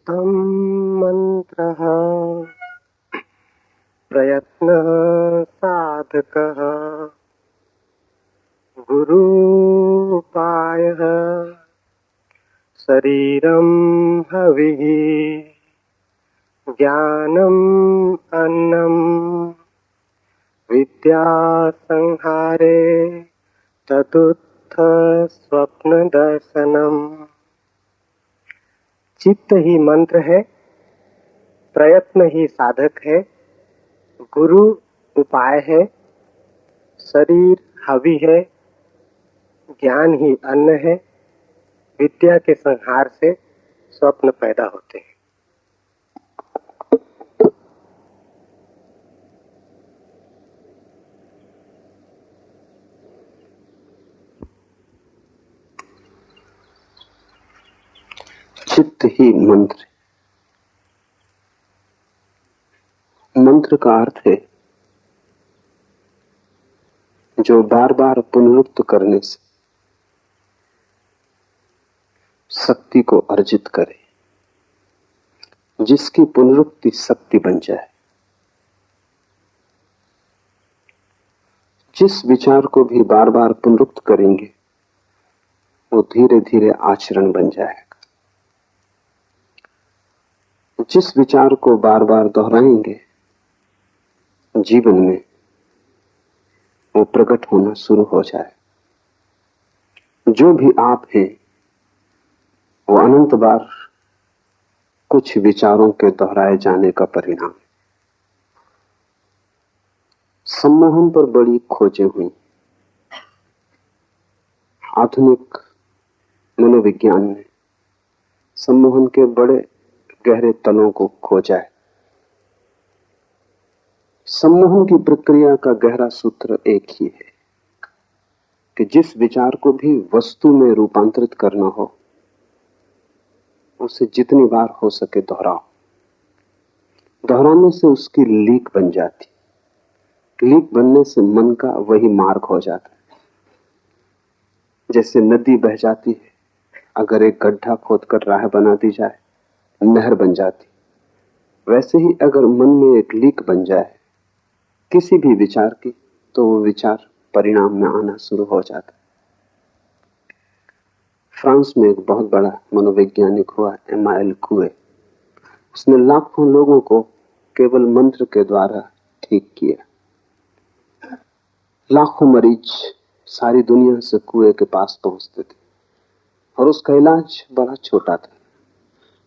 तं मन्त्रः प्रयत्नः साधकः गुरूपायः शरीरं हविः ज्ञानम् अन्नं विद्या संहारे चतुर्थ स्वप्न दर्शनम। चित्त ही मंत्र है, प्रयत्न ही साधक है, गुरु उपाय है, शरीर हवि है, ज्ञान ही अन्न है, विद्या के संहार से स्वप्न पैदा होते हैं। चित्त ही मंत्र। मंत्र का अर्थ है जो बार बार पुनरुक्त करने से शक्ति को अर्जित करे, जिसकी पुनरुक्ति शक्ति बन जाए। जिस विचार को भी बार बार पुनरुक्त करेंगे वो धीरे धीरे आचरण बन जाएगा। जिस विचार को बार बार दोहराएंगे जीवन में वो प्रकट होना शुरू हो जाए। जो भी आप हैं वो अनंत बार कुछ विचारों के दोहराए जाने का परिणाम है। सम्मोहन पर बड़ी खोजें हुई। आधुनिक मनोविज्ञान ने सम्मोहन के बड़े गहरे तलों को खोजा है। सम्मोहन की प्रक्रिया का गहरा सूत्र एक ही है कि जिस विचार को भी वस्तु में रूपांतरित करना हो उसे जितनी बार हो सके दोहराओ। दोहराने से उसकी लीक बन जाती। लीक बनने से मन का वही मार्ग हो जाता है। जैसे नदी बह जाती है, अगर एक गड्ढा खोदकर राह बना दी जाए नहर बन जाती। वैसे ही अगर मन में एक लीक बन जाए किसी भी विचार की, तो वो विचार परिणाम में आना शुरू हो जाता है। फ्रांस में एक बहुत बड़ा मनोवैज्ञानिक हुआ, एमाइल कुए। उसने लाखों लोगों को केवल मंत्र के द्वारा ठीक किया। लाखों मरीज सारी दुनिया से कुएं के पास पहुंचते थे और उसका इलाज बड़ा छोटा था।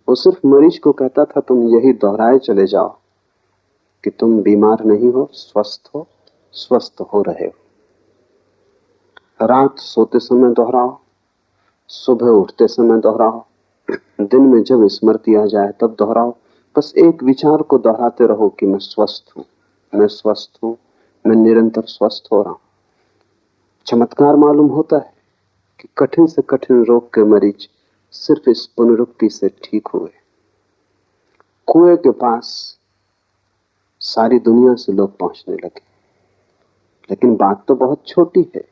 वो सिर्फ मरीज को कहता था, तुम यही दोहराए चले जाओ कि तुम बीमार नहीं हो, स्वस्थ हो रहे हो। रात सोते समय दोहराओ, सुबह उठते समय दोहराओ, दिन में जब स्मृति आ जाए तब दोहराओ। बस एक विचार को दोहराते रहो कि मैं स्वस्थ हूं, मैं स्वस्थ हूं, मैं निरंतर स्वस्थ हो रहा हूं। चमत्कार मालूम होता है कि कठिन से कठिन रोग के मरीज सिर्फ इस पुनरुक्ति से ठीक हुए। कुएं के पास सारी दुनिया से लोग पहुंचने लगे। लेकिन बात तो बहुत छोटी है।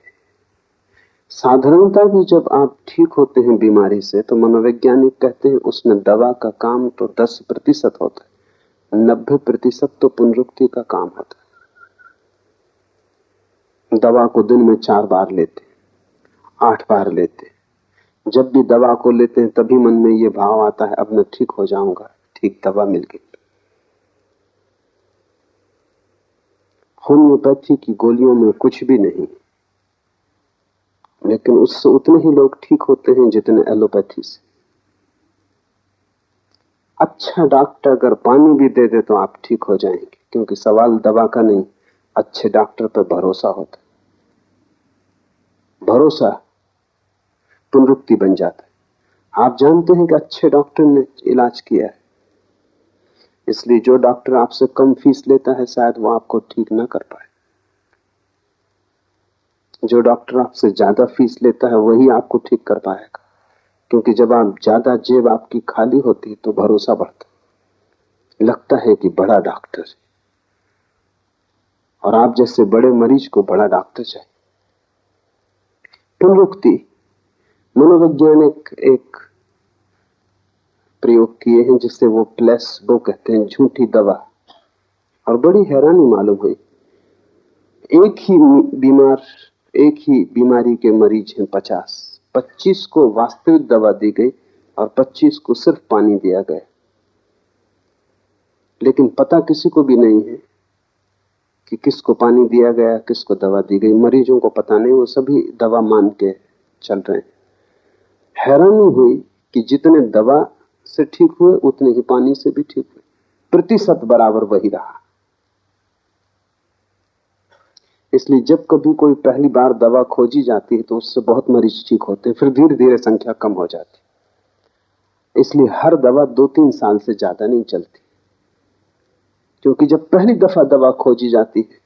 साधारणता भी जब आप ठीक होते हैं बीमारी से, तो मनोवैज्ञानिक कहते हैं उसमें दवा का काम तो 10% होता है, 90% तो पुनरुक्ति का काम होता है। दवा को दिन में 4 बार लेते, 8 बार लेते। जब भी दवा को लेते हैं तभी मन में यह भाव आता है अब मैं ठीक हो जाऊंगा, ठीक दवा मिल गई। होम्योपैथी की गोलियों में कुछ भी नहीं, लेकिन उससे उतने ही लोग ठीक होते हैं जितने एलोपैथी से। अच्छा डॉक्टर अगर पानी भी दे दे तो आप ठीक हो जाएंगे, क्योंकि सवाल दवा का नहीं, अच्छे डॉक्टर पर भरोसा होता है। भरोसा पुनरुक्ति बन जाता है। आप जानते हैं कि अच्छे डॉक्टर ने इलाज किया है, इसलिए जो डॉक्टर आपसे कम फीस लेता है शायद वो आपको ठीक ना कर पाए। जो डॉक्टर आपसे ज्यादा फीस लेता है वही आपको ठीक कर पाएगा, क्योंकि जब आप ज्यादा जेब आपकी खाली होती है तो भरोसा बढ़ता है। लगता है कि बड़ा डॉक्टर है, और आप जैसे बड़े मरीज को बड़ा डॉक्टर चाहिए। पुनरुक्ति मनोवैज्ञानिक एक प्रयोग किए हैं जिसे वो प्लेसबो कहते हैं, झूठी दवा। और बड़ी हैरानी मालूम हुई, एक ही बीमारी के मरीज हैं 25 को वास्तविक दवा दी गई और 25 को सिर्फ पानी दिया गया। लेकिन पता किसी को भी नहीं है कि किसको पानी दिया गया, किसको दवा दी गई। मरीजों को पता नहीं, वो सभी दवा मान के चल रहे हैं। हैरानी हुई कि जितने दवा से ठीक हुए उतने ही पानी से भी ठीक हुए, प्रतिशत बराबर वही रहा। इसलिए जब कभी कोई पहली बार दवा खोजी जाती है तो उससे बहुत मरीज ठीक होते हैं, फिर धीरे धीरे संख्या कम हो जाती। इसलिए हर दवा 2-3 साल से ज्यादा नहीं चलती, क्योंकि जब पहली दफा दवा खोजी जाती है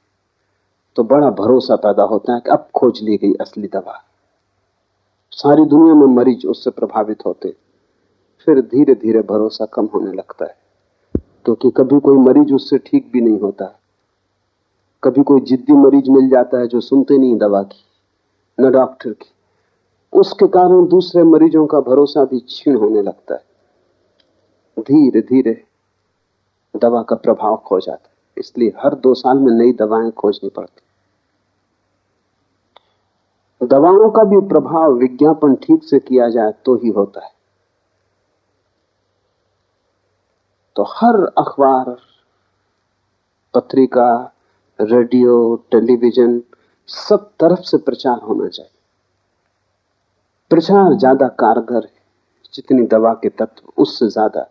तो बड़ा भरोसा पैदा होता है कि अब खोज ली गई असली दवा। सारी दुनिया में मरीज उससे प्रभावित होते, फिर धीरे धीरे भरोसा कम होने लगता है, क्योंकि कभी कोई मरीज उससे ठीक भी नहीं होता। कभी कोई जिद्दी मरीज मिल जाता है जो सुनते नहीं दवा की न डॉक्टर की, उसके कारण दूसरे मरीजों का भरोसा भी क्षीण होने लगता है। धीरे धीरे दवा का प्रभाव खो जाता है। इसलिए हर 2 साल में नई दवाएं खोजनी पड़ती। दवाओं का भी प्रभाव विज्ञापन ठीक से किया जाए तो ही होता है। तो हर अखबार, पत्रिका, रेडियो, टेलीविजन, सब तरफ से प्रचार होना चाहिए। प्रचार ज्यादा कारगर है जितनी दवा के तत्व, उससे ज्यादा,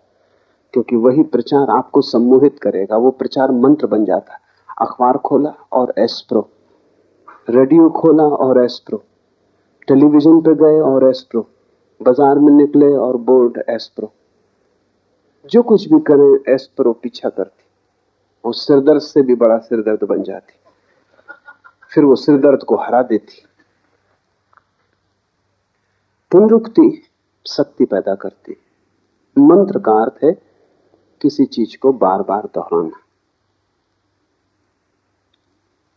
क्योंकि वही प्रचार आपको सम्मोहित करेगा। वो प्रचार मंत्र बन जाता है। अखबार खोला और एस्प्रो, रेडियो खोला और एस्प्रो, टेलीविजन पे गए और एस्प्रो, बाजार में निकले और बोर्ड एस्प्रो, जो कुछ भी करें एस्प्रो पीछा करती। वो सिरदर्द से भी बड़ा सिरदर्द बन जाती, फिर वो सिरदर्द को हरा देती। पुनरुक्ति शक्ति पैदा करती। मंत्र का अर्थ है किसी चीज को बार बार दोहराना।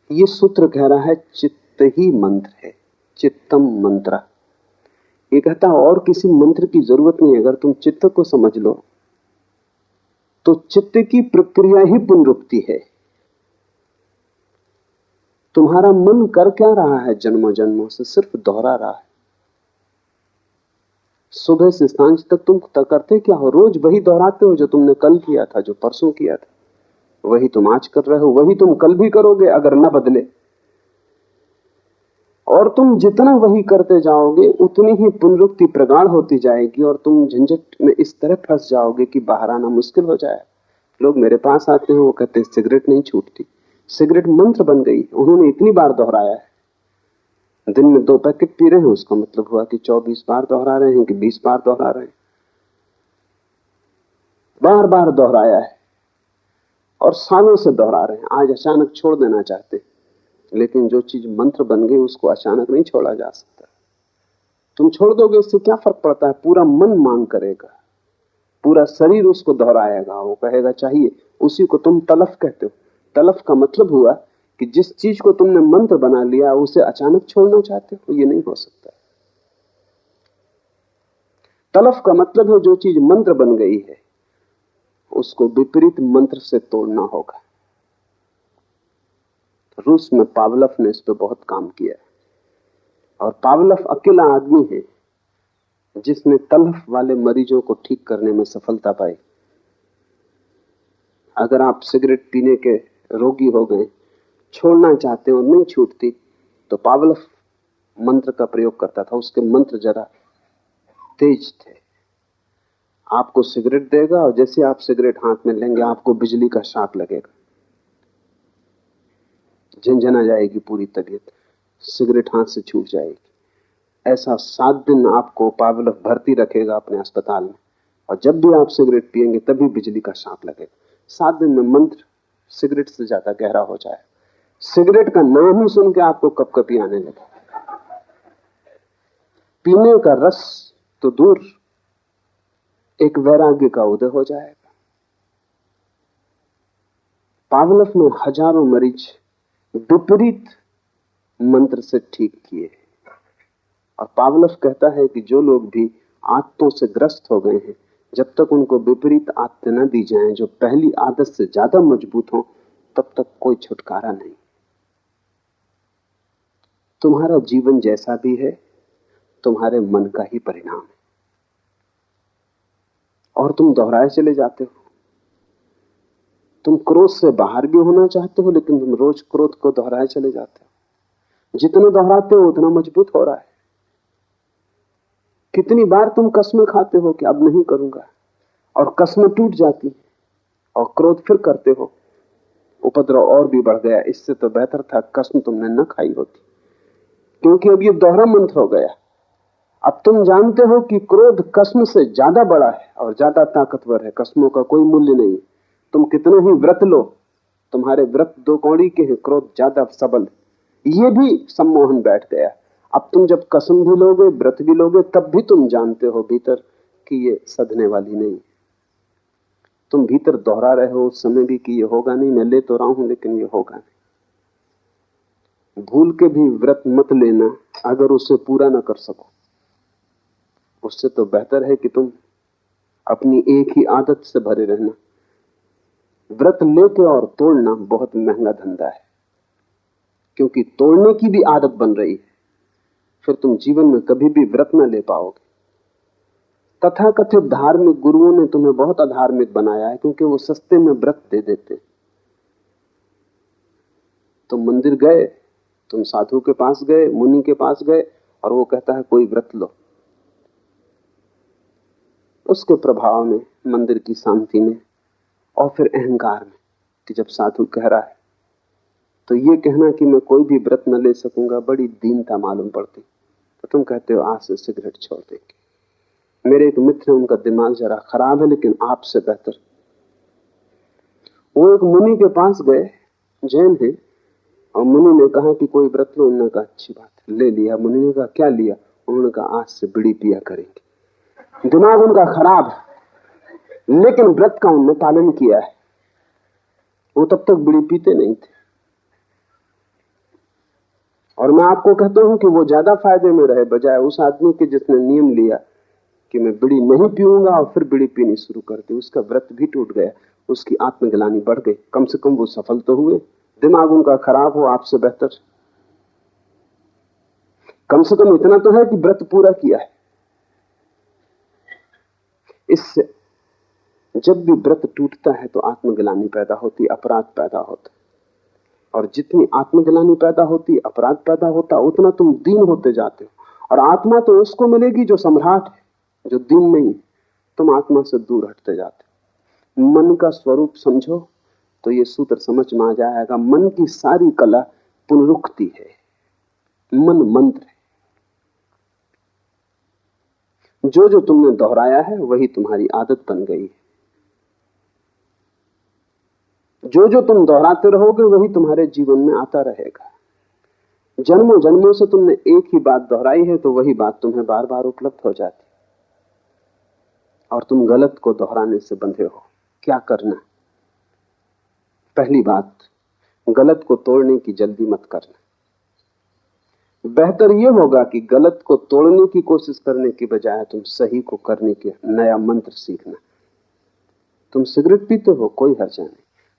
ये सूत्र कह रहा है चित्त ही मंत्र है, चित्तम मंत्र। ये कहता है और किसी मंत्र की जरूरत नहीं। अगर तुम चित्त को समझ लो तो चित्त की प्रक्रिया ही पुनरुक्ति है। तुम्हारा मन कर क्या रहा है जन्मों जन्मों से? सिर्फ दोहरा रहा है। सुबह से सांझ तक तुम करते क्या हो? रोज वही दोहराते हो जो तुमने कल किया था, जो परसों किया था। वही तुम आज कर रहे हो, वही तुम कल भी करोगे अगर न बदले। और तुम जितना वही करते जाओगे उतनी ही पुनरुक्ति प्रगाढ़ होती जाएगी और तुम झंझट में इस तरह फंस जाओगे कि बाहर आना मुश्किल हो जाए। लोग मेरे पास आते हैं, वो कहते हैं सिगरेट नहीं छूटती। सिगरेट मंत्र बन गई, उन्होंने इतनी बार दोहराया है। दिन में 2 पैकेट पी रहे हैं, उसका मतलब हुआ कि 24 बार दोहरा रहे हैं कि 20 बार दोहरा रहे हैं। बार बार दोहराया है और सालों से दोहरा रहे हैं। आज अचानक छोड़ देना चाहते हैं, लेकिन जो चीज मंत्र बन गई उसको अचानक नहीं छोड़ा जा सकता। तुम छोड़ दोगे इससे क्या फर्क पड़ता है? पूरा मन मांग करेगा, पूरा शरीर उसको दोहराएगा, वो कहेगा चाहिए। उसी को तुम तलफ कहते हो। तलफ का मतलब हुआ कि जिस चीज को तुमने मंत्र बना लिया उसे अचानक छोड़ना चाहते हो, ये नहीं हो सकता। तलफ का मतलब है जो चीज मंत्र बन गई है उसको विपरीत मंत्र से तोड़ना होगा। रूस में पावलफ ने इस पे बहुत काम किया है और पावलफ अकेला आदमी है जिसने तलफ वाले मरीजों को ठीक करने में सफलता पाई। अगर आप सिगरेट पीने के रोगी हो गए, छोड़ना चाहते हो, नहीं छूटती, तो पावलफ मंत्र का प्रयोग करता था। उसके मंत्र जरा तेज थे। आपको सिगरेट देगा और जैसे आप सिगरेट हाथ में लेंगे आपको बिजली का शॉक लगेगा, झंझना जाएगी पूरी तबीयत, सिगरेट हाथ से छूट जाएगी। ऐसा 7 दिन आपको पावलफ भर्ती रखेगा अपने अस्पताल में, और जब भी आप सिगरेट पिएंगे तभी बिजली का शॉक लगेगा। 7 दिन में मंत्र सिगरेट से ज्यादा गहरा हो जाए। सिगरेट का नाम ही सुन के आपको कपकपी आने लगे। पीने का रस तो दूर, एक वैराग्य का उदय हो जाएगा। पावलफ ने हजारों मरीज विपरीत मंत्र से ठीक किए। और पावलफ कहता है कि जो लोग भी आत्तों से ग्रस्त हो गए हैं जब तक उनको विपरीत आदतें न दी जाएं जो पहली आदत से ज्यादा मजबूत हो, तब तक कोई छुटकारा नहीं। तुम्हारा जीवन जैसा भी है तुम्हारे मन का ही परिणाम है, और तुम दोहराए चले जाते हो। तुम क्रोध से बाहर भी होना चाहते हो, लेकिन तुम रोज क्रोध को दोहराए चले जाते हो। जितना दोहराते हो उतना मजबूत हो रहा है। कितनी बार तुम कस्में खाते हो कि अब नहीं करूंगा, और कस्में टूट जाती है, और क्रोध फिर करते हो, उपद्रव और भी बढ़ गया। इससे तो बेहतर था कसम तुमने न खाई होती, क्योंकि अब ये दोहरा मंत्र हो गया। अब तुम जानते हो कि क्रोध कसम से ज्यादा बड़ा है और ज्यादा ताकतवर है। कसमों का कोई मूल्य नहीं। तुम कितना ही व्रत लो, तुम्हारे व्रत दो कौड़ी के हैं, क्रोध ज्यादा सबल है। ये भी सम्मोहन बैठ गया। अब तुम जब कसम भी लोगे, व्रत भी लोगे, तब भी तुम जानते हो भीतर कि ये सधने वाली नहीं। तुम भीतर दोहरा रहे हो उस समय भी कि ये होगा नहीं, मैं ले तो रहा हूं लेकिन ये होगा नहीं। भूल के भी व्रत मत लेना अगर उसे पूरा ना कर सको। उससे तो बेहतर है कि तुम अपनी एक ही आदत से भरे रहना। व्रत लेके और तोड़ना बहुत महंगा धंधा है, क्योंकि तोड़ने की भी आदत बन रही है। फिर तुम जीवन में कभी भी व्रत न ले पाओगे। तथाकथित धार्मिक गुरुओं ने तुम्हें बहुत अधार्मिक बनाया है, क्योंकि वो सस्ते में व्रत दे देते। तुम मंदिर गए, तुम साधु के पास गए, मुनि के पास गए, और वो कहता है कोई व्रत लो। उसके प्रभाव में, मंदिर की शांति में, और फिर अहंकार में कि जब साधु कह रहा है तो ये कहना कि मैं कोई भी व्रत न ले सकूंगा बड़ी दीनता मालूम पड़ती। तो तुम कहते हो आज से सिगरेट छोड़ देंगे। मेरे एक मित्र है, उनका दिमाग जरा खराब है लेकिन आपसे बेहतर। वो एक मुनि के पास गए, जैन है, और मुनि ने कहा कि कोई व्रत लो। उन्होंने कहा अच्छी बात है, ले लिया। मुनि ने कहा क्या लिया? उन्होंने कहा आज से बीड़ी पिया करेंगे। दिमाग उनका खराब है, लेकिन व्रत का उन्होंने पालन किया है। वो तब तक बीड़ी पीते नहीं थे। और मैं आपको कहता हूं कि वो ज्यादा फायदे में रहे बजाय उस आदमी के जिसने नियम लिया कि मैं बीड़ी नहीं पीऊंगा और फिर बीड़ी पीनी शुरू कर दी। उसका व्रत भी टूट गया, उसकी आत्मग्लानि बढ़ गई। कम से कम वो सफल तो हुए। दिमाग उनका खराब हो आपसे बेहतर। कम से कम इतना तो है कि व्रत पूरा किया है। इससे जब भी व्रत टूटता है तो आत्मग्लानि पैदा होती, अपराध पैदा होता। और जितनी आत्मग्लानि पैदा होती, अपराध पैदा होता, उतना तुम दीन होते जाते हो। और आत्मा तो उसको मिलेगी जो सम्राट है, जो दीन नहीं। तुम आत्मा से दूर हटते जाते। मन का स्वरूप समझो तो ये सूत्र समझ में आ जाएगा। मन की सारी कला पुनरुक्ति है। मन मंत्र है। जो जो तुमने दोहराया है वही तुम्हारी आदत बन गई है। जो जो तुम दोहराते रहोगे वही तुम्हारे जीवन में आता रहेगा। जन्मों जन्मों से तुमने एक ही बात दोहराई है तो वही बात तुम्हें बार बार उपलब्ध हो जाती, और तुम गलत को दोहराने से बंधे हो। क्या करना? पहली बात, गलत को तोड़ने की जल्दी मत करना। बेहतर यह होगा कि गलत को तोड़ने की कोशिश करने की बजाय तुम सही को करने के नया मंत्र सीखना। तुम सिगरेट पीते हो, कोई हर्जा नहीं,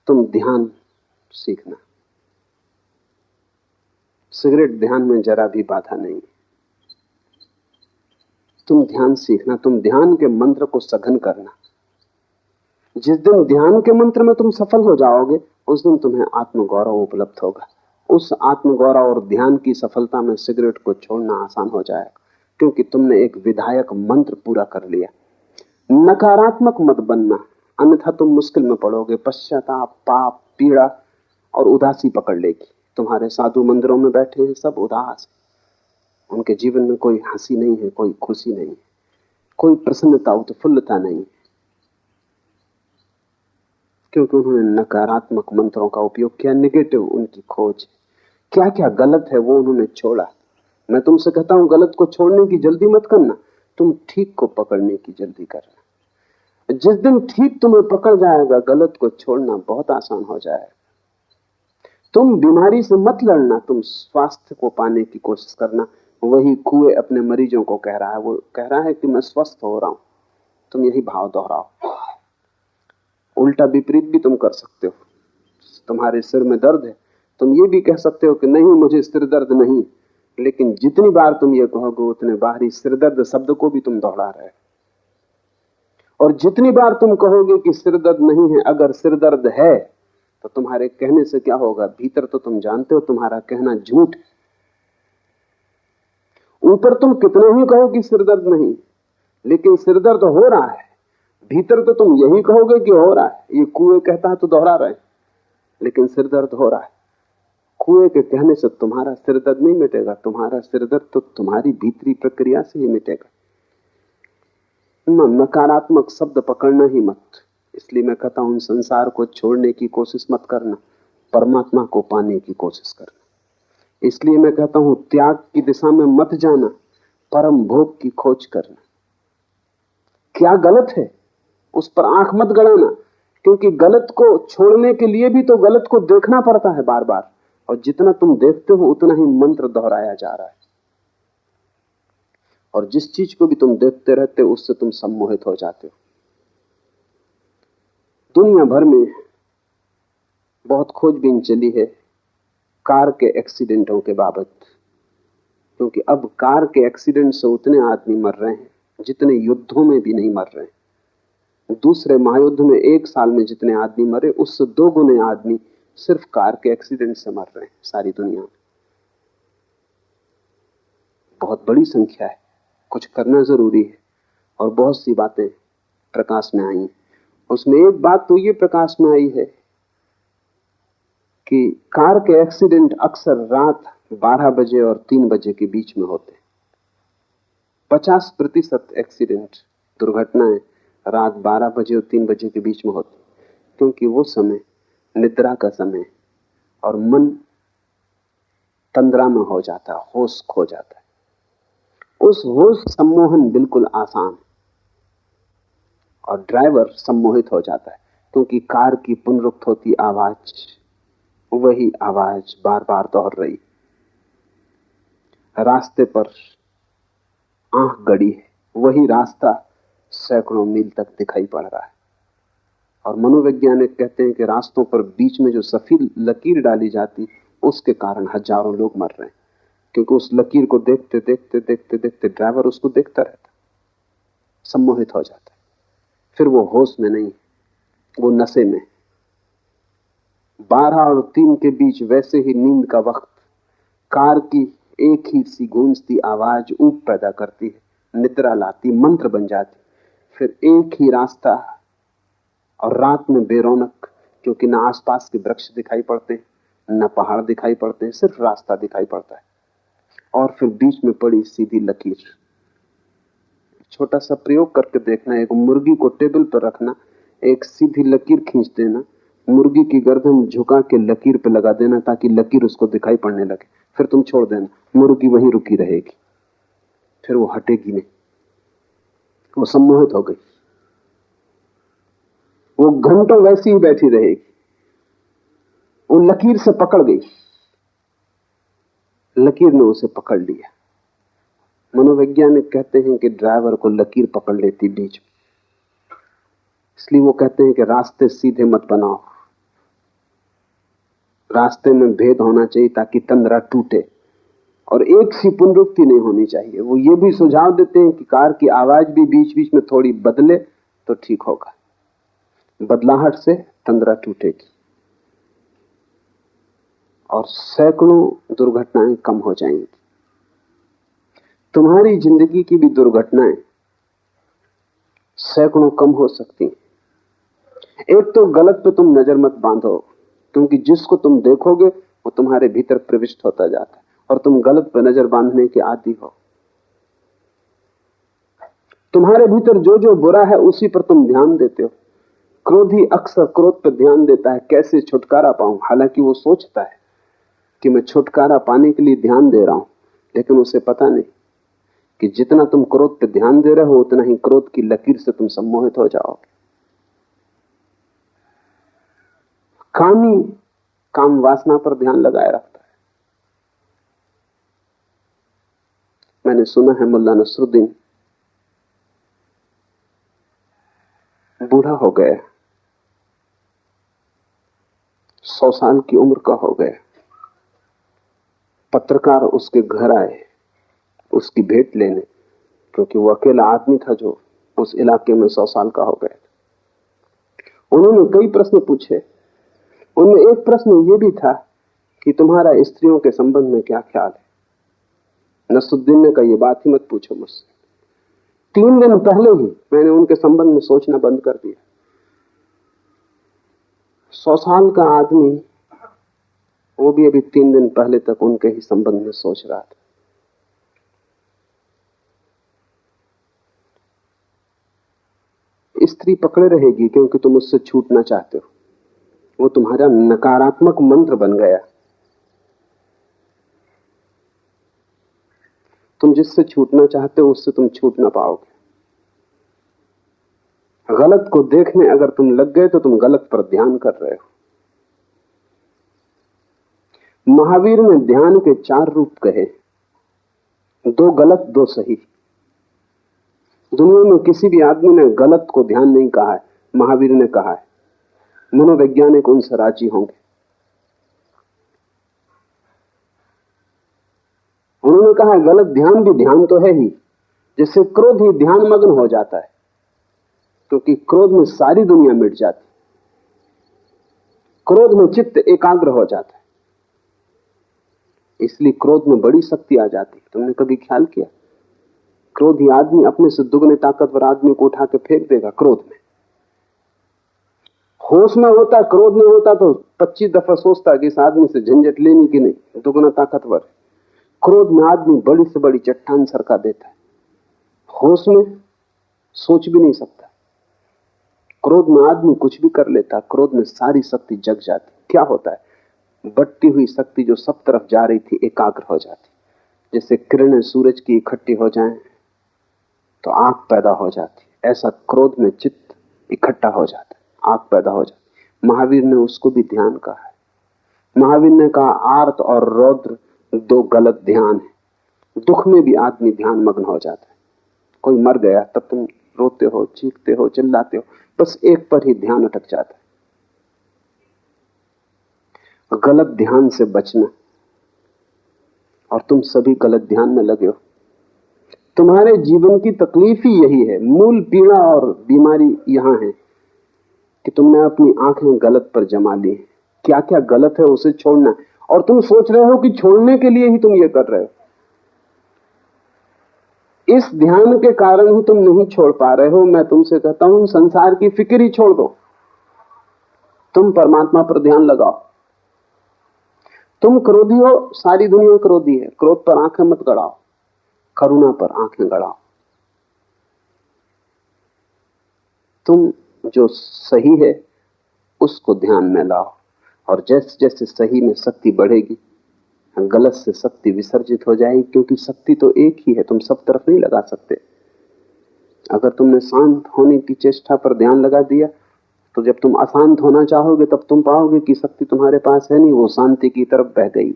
तुम ध्यान सीखना। सिगरेट ध्यान में जरा भी बाधा नहीं। तुम ध्यान सीखना, तुम ध्यान के मंत्र को सघन करना। जिस दिन ध्यान के मंत्र में तुम सफल हो जाओगे उस दिन तुम्हें आत्मगौरव उपलब्ध होगा। उस आत्मगौरव और ध्यान की सफलता में सिगरेट को छोड़ना आसान हो जाएगा, क्योंकि तुमने एक विधायक मंत्र पूरा कर लिया। नकारात्मक मत बनना, अन्यथा तुम मुश्किल में पड़ोगे। पश्चाताप, पाप, पीड़ा और उदासी पकड़ लेगी। तुम्हारे साधु मंदिरों में बैठे हैं सब उदास, उनके जीवन में कोई हंसी नहीं है, कोई खुशी नहीं, कोई प्रसन्नता, उत्फुल्लता नहीं, क्योंकि उन्होंने नकारात्मक मंत्रों का उपयोग किया। नेगेटिव उनकी खोज, क्या क्या गलत है वो उन्होंने छोड़ा। मैं तुमसे कहता हूं गलत को छोड़ने की जल्दी मत करना, तुम ठीक को पकड़ने की जल्दी करना। जिस दिन ठीक तुम्हें पकड़ जाएगा गलत को छोड़ना बहुत आसान हो जाएगा। तुम बीमारी से मत लड़ना, तुम स्वास्थ्य को पाने की कोशिश करना। वही कुएं अपने मरीजों को कह रहा है, वो कह रहा है कि मैं स्वस्थ हो रहा हूं, तुम यही भाव दोहराओ। उल्टा विपरीत भी तुम कर सकते हो। तुम्हारे सिर में दर्द है, तुम ये भी कह सकते हो कि नहीं मुझे सिर दर्द नहीं, लेकिन जितनी बार तुम ये कहोगे उतने बाहरी सिर दर्द शब्द को भी तुम दोहरा रहे हो। और जितनी बार तुम कहोगे कि सिर दर्द नहीं है, अगर सिर दर्द है तो तुम्हारे कहने से क्या होगा? भीतर तो तुम जानते हो तुम्हारा कहना झूठ है। ऊपर तुम कितना ही कहो कि सिर दर्द नहीं, लेकिन सिर दर्द हो रहा है। भीतर तो तुम यही कहोगे कि हो रहा है। ये कुएं कहता है तो दोहरा रहे, लेकिन सिर दर्द हो रहा है। कुएं के कहने से तुम्हारा सिर दर्द नहीं मिटेगा, तुम्हारा सिर दर्द तो तुम्हारी भीतरी प्रक्रिया से ही मिटेगा। नकारात्मक शब्द पकड़ना ही मत। इसलिए मैं कहता हूं संसार को छोड़ने की कोशिश मत करना, परमात्मा को पाने की कोशिश करना। इसलिए मैं कहता हूं त्याग की दिशा में मत जाना, परम भोग की खोज करना। क्या गलत है उस पर आंख मत गड़ाना, क्योंकि गलत को छोड़ने के लिए भी तो गलत को देखना पड़ता है बार बार, और जितना तुम देखते हो उतना ही मंत्र दोहराया जा रहा है। और जिस चीज को भी तुम देखते रहते हो उससे तुम सम्मोहित हो जाते हो। दुनिया भर में बहुत खोजबीन चली है कार के एक्सीडेंटों के बाबत, क्योंकि अब कार के एक्सीडेंट से उतने आदमी मर रहे हैं जितने युद्धों में भी नहीं मर रहे हैं। दूसरे महायुद्ध में एक साल में जितने आदमी मरे उससे 2 गुने आदमी सिर्फ कार के एक्सीडेंट से मर रहे हैं सारी दुनिया में। बहुत बड़ी संख्या है, कुछ करना जरूरी है। और बहुत सी बातें प्रकाश में आई। उसमें एक बात तो ये प्रकाश में आई है कि कार के एक्सीडेंट अक्सर रात 12 बजे और 3 बजे के बीच में होते हैं। 50% एक्सीडेंट, दुर्घटनाएं रात 12 बजे और 3 बजे के बीच में होती, क्योंकि वो समय निद्रा का समय और मन तंद्रा में हो जाता है, होश खो जाता है। उस होश सम्मोहन बिल्कुल आसान है और ड्राइवर सम्मोहित हो जाता है, क्योंकि कार की पुनरुक्त होती आवाज, वही आवाज बार बार दोहर रही। रास्ते पर आंख गड़ी है, वही रास्ता सैकड़ों मील तक दिखाई पड़ रहा है। और मनोवैज्ञानिक कहते हैं कि रास्तों पर बीच में जो सफेद लकीर डाली जाती उसके कारण हजारों लोग मर रहे हैं, क्योंकि उस लकीर को देखते देखते देखते देखते ड्राइवर उसको देखता रहता, सम्मोहित हो जाता है। फिर वो होश में नहीं, वो नशे में। 12 और 3 के बीच वैसे ही नींद का वक्त कार की एक ही सी गूंजती आवाज ऊप पैदा करती है, निद्रा लाती, मंत्र बन जाती। फिर एक ही रास्ता और रात में बेरौनक, क्योंकि न आसपास के वृक्ष दिखाई पड़ते, न पहाड़ दिखाई पड़ते, सिर्फ रास्ता दिखाई पड़ता है। और फिर बीच में पड़ी सीधी लकीर। छोटा सा प्रयोग करके देखना, एक मुर्गी को टेबल पर रखना, एक सीधी लकीर खींच देना, मुर्गी की गर्दन झुका के लकीर पे लगा देना ताकि लकीर उसको दिखाई पड़ने लगे। फिर तुम छोड़ देना, मुर्गी वहीं रुकी रहेगी, फिर वो हटेगी नहीं। वो सम्मोहित हो गई, वो घंटों वैसी ही बैठी रहेगी, वो लकीर से पकड़ गई, लकीर ने उसे पकड़ लिया। मनोवैज्ञानिक कहते हैं कि ड्राइवर को लकीर पकड़ लेती बीच में, इसलिए वो कहते हैं कि रास्ते सीधे मत बनाओ, रास्ते में भेद होना चाहिए ताकि तंद्रा टूटे, और एक सी पुनरुक्ति नहीं होनी चाहिए। वो ये भी सुझाव देते हैं कि कार की आवाज भी बीच बीच में थोड़ी बदले तो ठीक होगा, बदलाहट से तंद्रा टूटेगी और सैकड़ों दुर्घटनाएं कम हो जाएंगी। तुम्हारी जिंदगी की भी दुर्घटनाएं सैकड़ों कम हो सकती हैं। एक तो गलत पे तुम नजर मत बांधो, क्योंकि जिसको तुम देखोगे वो तुम्हारे भीतर प्रविष्ट होता जाता है और तुम गलत पे नजर बांधने के आदी हो। तुम्हारे भीतर जो जो बुरा है उसी पर तुम ध्यान देते हो। क्रोधी अक्सर क्रोध पर ध्यान देता है, कैसे छुटकारा पाऊं, हालांकि वो सोचता है कि मैं छुटकारा पाने के लिए ध्यान दे रहा हूं, लेकिन उसे पता नहीं कि जितना तुम क्रोध पे ध्यान दे रहे हो उतना ही क्रोध की लकीर से तुम सम्मोहित हो जाओगे। कामी काम वासना पर ध्यान लगाए रखता है। मैंने सुना है मुल्ला नसरुद्दीन बूढ़ा हो गया, 100 साल की उम्र का हो गया। पत्रकार उसके घर आए उसकी भेंट लेने, क्योंकि वो अकेला आदमी था जो उस इलाके में 100 साल का हो गया। उन्होंने कई प्रश्न पूछे। उनमें एक प्रश्न ये भी था कि तुम्हारा स्त्रियों के संबंध में क्या ख्याल है। नसरुद्दीन ने कहा, ये बात ही मत पूछो मुझसे। 3 दिन पहले ही मैंने उनके संबंध में सोचना बंद कर दिया। 100 साल का आदमी, वो भी अभी 3 दिन पहले तक उनके ही संबंध में सोच रहा था। स्त्री पकड़े रहेगी क्योंकि तुम उससे छूटना चाहते हो। वो तुम्हारा नकारात्मक मंत्र बन गया। तुम जिससे छूटना चाहते हो उससे तुम छूट ना पाओगे। गलत को देखने अगर तुम लग गए तो तुम गलत पर ध्यान कर रहे हो। महावीर ने ध्यान के 4 रूप कहे, 2 गलत 2 सही। दुनिया में किसी भी आदमी ने गलत को ध्यान नहीं कहा है, महावीर ने कहा है। मनोवैज्ञानिक उनसे राजी होंगे। उन्होंने कहा गलत ध्यान भी ध्यान तो है ही, जिससे क्रोध ही ध्यान मग्न हो जाता है, क्योंकि क्रोध में सारी दुनिया मिट जाती। क्रोध में चित्त एकाग्र हो जाता है, इसलिए क्रोध में बड़ी शक्ति आ जाती। तुमने कभी ख्याल किया, क्रोधी आदमी अपने से दुगने ताकतवर आदमी को उठा के फेंक देगा। क्रोध में, होश में होता, क्रोध में होता तो 25 दफा सोचता कि इस आदमी से झंझट लेनी कि नहीं, दुगना ताकतवर। क्रोध में आदमी बड़ी से बड़ी चट्टान सरका देता है, होश में सोच भी नहीं सकता। क्रोध में आदमी कुछ भी कर लेता, क्रोध में सारी शक्ति जग जाती। क्या होता है, बढ़ती हुई शक्ति जो सब तरफ जा रही थी एकाग्र हो जाती। जैसे किरणें सूरज की इकट्ठी हो जाएं तो आग पैदा हो जाती, ऐसा क्रोध में चित्त इकट्ठा हो जाता है, आग पैदा हो जाती। महावीर ने उसको भी ध्यान कहा है। महावीर ने कहा आर्त और रौद्र 2 गलत ध्यान है। दुख में भी आदमी ध्यान मग्न हो जाता है। कोई मर गया तब तुम रोते हो, चीखते हो, चिल्लाते हो, बस एक पर ही ध्यान अटक जाता है। गलत ध्यान से बचना, और तुम सभी गलत ध्यान में लगे हो। तुम्हारे जीवन की तकलीफ ही यही है, मूल पीड़ा और बीमारी यहां है कि तुमने अपनी आंखें गलत पर जमा ली। क्या क्या गलत है उसे छोड़ना, और तुम सोच रहे हो कि छोड़ने के लिए ही तुम ये कर रहे हो। इस ध्यान के कारण ही तुम नहीं छोड़ पा रहे हो। मैं तुमसे कहता हूं संसार की फिक्र ही छोड़ दो, तुम परमात्मा पर ध्यान लगाओ। तुम क्रोधी हो, सारी दुनिया क्रोधी है, क्रोध पर आंखें मत गड़ाओ, करुणा पर आंखें गड़ाओ। तुम जो सही है उसको ध्यान में लाओ, और जैसे जैसे सही में शक्ति बढ़ेगी गलत से शक्ति विसर्जित हो जाएगी, क्योंकि शक्ति तो एक ही है, तुम सब तरफ नहीं लगा सकते। अगर तुमने शांत होने की चेष्टा पर ध्यान लगा दिया तो जब तुम अशांत होना चाहोगे तब तुम पाओगे कि शक्ति तुम्हारे पास है नहीं, वो शांति की तरफ बह गई।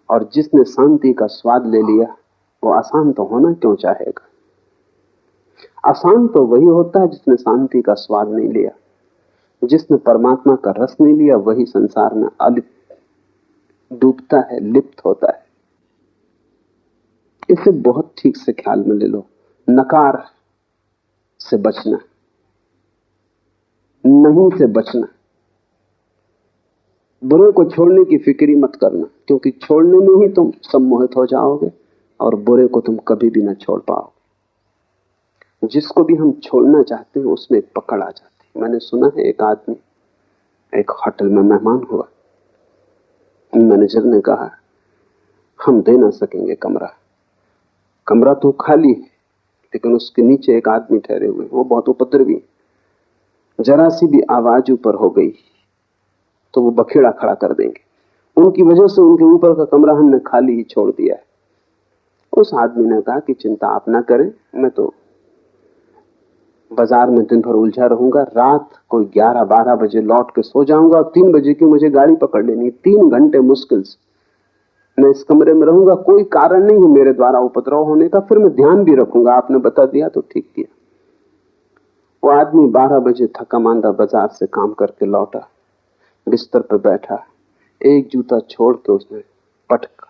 और जिसने शांति का स्वाद ले लिया वो अशांत होना क्यों चाहेगा। अशांत तो वही होता है जिसने शांति का स्वाद नहीं लिया। जिसने परमात्मा का रस नहीं लिया वही संसार में अलिप्त डूबता है, लिप्त होता है। इसे बहुत ठीक से ख्याल में ले लो। नकार से बचना, नहीं से बचना, बुरे को छोड़ने की फिक्र मत करना, क्योंकि छोड़ने में ही तुम सम्मोहित हो जाओगे और बुरे को तुम कभी भी ना छोड़ पाओगे। जिसको भी हम छोड़ना चाहते हैं उसमें एक पकड़ आ जाती है। मैंने सुना है एक आदमी एक होटल में मेहमान हुआ, मैनेजर ने कहा हम दे ना सकेंगे कमरा, कमरा तो खाली है, लेकिन उसके नीचे एक आदमी ठहरे हुए, वो बहुत उपद्रवी, जरा सी भी आवाज ऊपर हो गई तो वो बखेड़ा खड़ा कर देंगे। उनकी वजह से उनके ऊपर का कमरा हमने खाली ही छोड़ दिया है। उस आदमी ने कहा कि चिंता आप ना करें, मैं तो बाजार में दिन भर उलझा रहूंगा, रात कोई 11-12 बजे लौट के सो जाऊंगा, 3 बजे की मुझे गाड़ी पकड़ लेनी, 3 घंटे मुश्किल से मैं इस कमरे में रहूंगा, कोई कारण नहीं है मेरे द्वारा उपद्रव होने का, फिर मैं ध्यान भी रखूंगा, आपने बता दिया तो ठीक किया। वो आदमी 12 बजे थका मांदा बाजार से काम करके लौटा, बिस्तर पर बैठा, एक जूता छोड़ के उसने पटक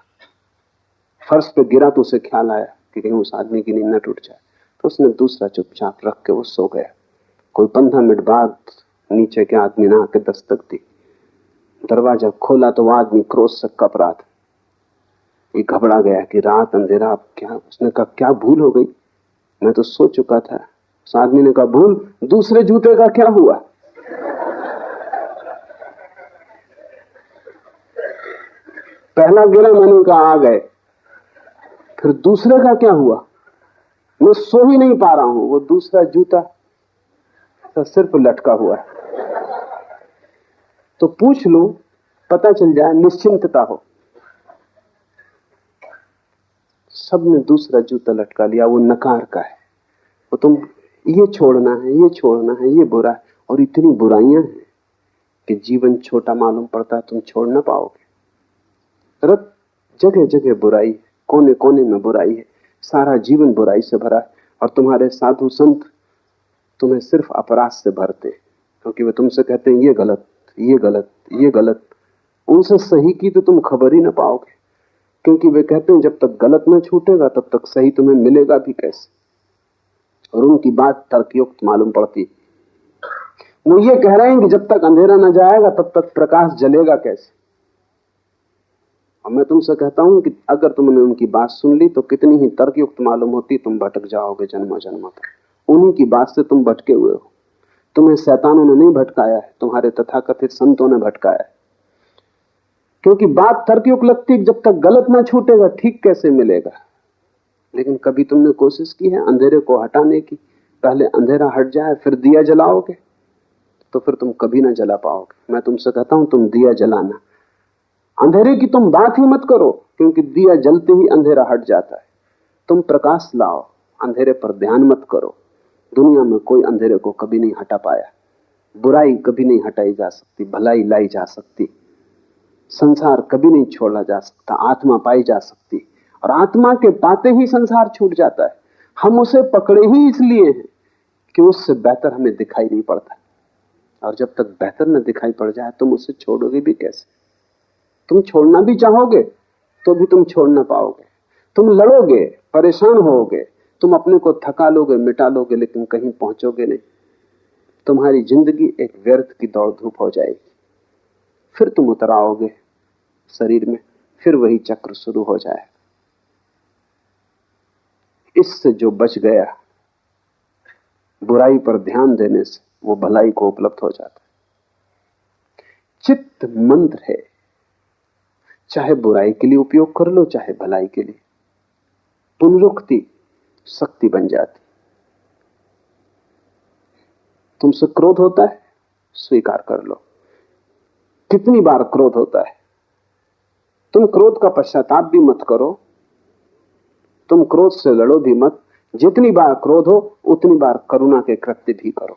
फर्श पे गिरा तो उसे ख्याल आया कि कहीं उस आदमी की नींद न टूट जाए, तो उसने दूसरा चुपचाप रख के वो सो गया। कोई 15 मिनट बाद नीचे के आदमी ने आके दस्तक दी। दरवाजा खोला तो वो आदमी क्रोध से कप रहा था। ये घबरा गया कि रात अंधेरा, अब क्या? उसने कहा क्या भूल हो गई? मैं तो सो चुका था। उस आदमी ने कहा भूल? दूसरे जूते का क्या हुआ? पहला गिरा, मैंने कहा आ गए, फिर दूसरे का क्या हुआ? मैं सो ही नहीं पा रहा हूं, वो दूसरा जूता सिर पर लटका हुआ है। तो पूछ लूं, पता चल जाए, निश्चिंतता हो। सबने दूसरा जूता लटका लिया, वो नकार का है। वो तुम ये छोड़ना है, ये छोड़ना है, ये बुरा है, और इतनी बुराइयां हैं कि जीवन छोटा मालूम पड़ता है, तुम छोड़ ना पाओगे। रत जगह जगह बुराई, कोने कोने में बुराई है, सारा जीवन बुराई से भरा है। और तुम्हारे साधु संत तुम्हें सिर्फ अपराध से भरते, क्योंकि वे तुमसे कहते हैं ये गलत, ये गलत, ये गलत। उनसे सही की तो तुम खबर ही ना पाओगे, क्योंकि वे कहते हैं जब तक गलत न छूटेगा तब तक सही तुम्हें मिलेगा भी कैसे। और उनकी बात तर्कयुक्त मालूम पड़ती। वो ये कह रहे हैं कि जब तक अंधेरा न जाएगा तब तक प्रकाश जलेगा कैसे। और मैं तुमसे कहता हूं कि अगर तुमने उनकी बात सुन ली तो कितनी ही तर्कयुक्त मालूम होती, तुम भटक जाओगे जन्मों जन्मों तक। उन्हीं की बात से तुम भटके हुए हो। तुम्हें शैतानों ने नहीं भटकाया है, तुम्हारे तथाकथित संतों ने भटकाया है। क्योंकि बात तर्कयुक्त लगती है, जब तक गलत ना छूटेगा ठीक कैसे मिलेगा। लेकिन कभी तुमने कोशिश की है अंधेरे को हटाने की? पहले अंधेरा हट जाए फिर दिया जलाओगे तो फिर तुम कभी ना जला पाओगे। मैं तुमसे कहता हूं तुम दिया जलाना, अंधेरे की तुम बात ही मत करो, क्योंकि दिया जलते ही अंधेरा हट जाता है। तुम प्रकाश लाओ, अंधेरे पर ध्यान मत करो। दुनिया में कोई अंधेरे को कभी नहीं हटा पाया। बुराई कभी नहीं हटाई जा सकती, भलाई लाई जा सकती। संसार कभी नहीं छोड़ा जा सकता, आत्मा पाई जा सकती, और आत्मा के पाते ही संसार छूट जाता है। हम उसे पकड़े ही इसलिए हैं कि उससे बेहतर हमें दिखाई नहीं पड़ता, और जब तक बेहतर न दिखाई पड़ जाए तुम उसे छोड़ोगे भी कैसे? तुम छोड़ना भी चाहोगे तो भी तुम छोड़ ना पाओगे। तुम लड़ोगे, परेशान होगे, तुम अपने को थका लोगे, मिटा लोगे, लेकिन कहीं पहुंचोगे नहीं। तुम्हारी जिंदगी एक व्यर्थ की दौड़ धूप हो जाएगी। फिर तुम उतर आओगे शरीर में, फिर वही चक्र शुरू हो जाएगा। इससे जो बच गया बुराई पर ध्यान देने से, वो भलाई को उपलब्ध हो जाता है। चित्त मंत्र है, चाहे बुराई के लिए उपयोग कर लो चाहे भलाई के लिए, पुनरुक्ति शक्ति बन जाती। तुमसे क्रोध होता है, स्वीकार कर लो। कितनी बार क्रोध होता है? तुम क्रोध का पश्चाताप भी मत करो, तुम क्रोध से लड़ो भी मत। जितनी बार क्रोध हो उतनी बार करुणा के कृत्य भी करो।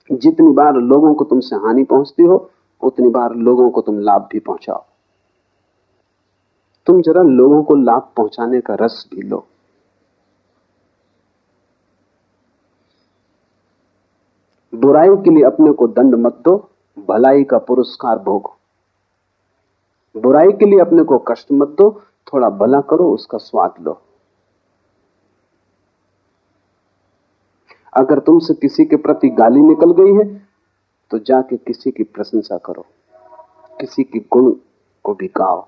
जितनी बार लोगों को तुमसे हानि पहुंचती हो उतनी बार लोगों को तुम लाभ भी पहुंचाओ। तुम जरा लोगों को लाभ पहुंचाने का रस भी लो। बुराई के लिए अपने को दंड मत दो, भलाई का पुरस्कार भोगो। बुराई के लिए अपने को कष्ट मत दो, थोड़ा भला करो, उसका स्वाद लो। अगर तुमसे किसी के प्रति गाली निकल गई है तो जाके किसी की प्रशंसा करो, किसी के गुण को भी गाओ।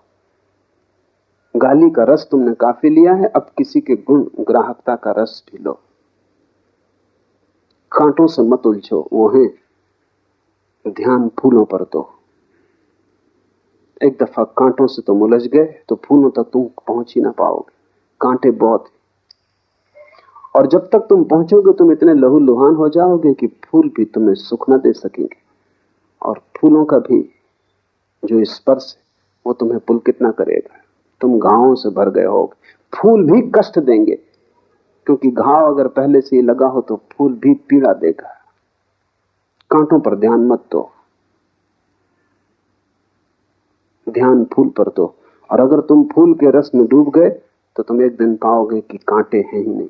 गाली का रस तुमने काफी लिया है, अब किसी के गुण ग्राहकता का रस भी लो। कांटों से मत उलझो, वो है ध्यान फूलों पर दो। एक दफा कांटों से तुम उलझ गए तो फूलों तक तुम पहुंच ही ना पाओगे, कांटे बहुत। और जब तक तुम पहुंचोगे तुम इतने लहूलुहान हो जाओगे कि फूल भी तुम्हें सुख न दे सकेंगे, और फूलों का भी जो स्पर्श है वो तुम्हें पुलकित ना करेगा। तुम घावों से भर गए होगे, फूल भी कष्ट देंगे, क्योंकि घाव अगर पहले से ही लगा हो तो फूल भी पीड़ा देगा। कांटों पर ध्यान मत दो, ध्यान फूल पर दो। और अगर तुम फूल के रस में डूब गए तो तुम एक दिन पाओगे कि कांटे हैं ही नहीं।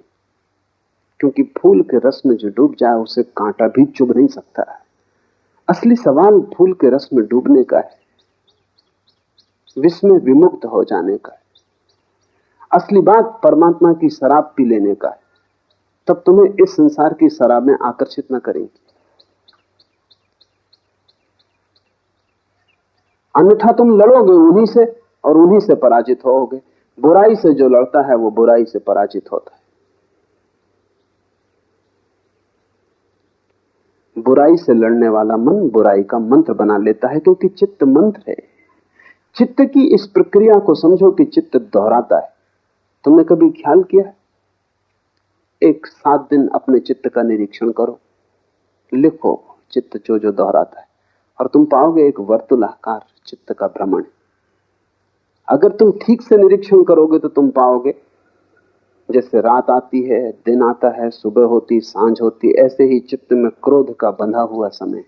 क्योंकि फूल के रस में जो डूब जाए उसे कांटा भी चुभ नहीं सकता है। असली सवाल फूल के रस में डूबने का है, विष में विमुक्त हो जाने का है। असली बात परमात्मा की शराब पी लेने का है, तब तुम्हें इस संसार की शराब में आकर्षित न करेंगी। अन्यथा तुम लड़ोगे उन्हीं से और उन्हीं से पराजित होगे। बुराई से जो लड़ता है वो बुराई से पराजित होता है। बुराई से लड़ने वाला मन बुराई का मंत्र बना लेता है, क्योंकि चित्त मंत्र है। चित्त की इस प्रक्रिया को समझो कि चित्त दोहराता है। तुमने कभी ख्याल किया? एक 7 दिन अपने चित्त का निरीक्षण करो, लिखो चित्त जो जो दोहराता है, और तुम पाओगे एक वर्तुलाकार चित्त का भ्रमण। अगर तुम ठीक से निरीक्षण करोगे तो तुम पाओगे जैसे रात आती है, दिन आता है, सुबह होती, सांझ होती, ऐसे ही चित्त में क्रोध का बंधा हुआ समय,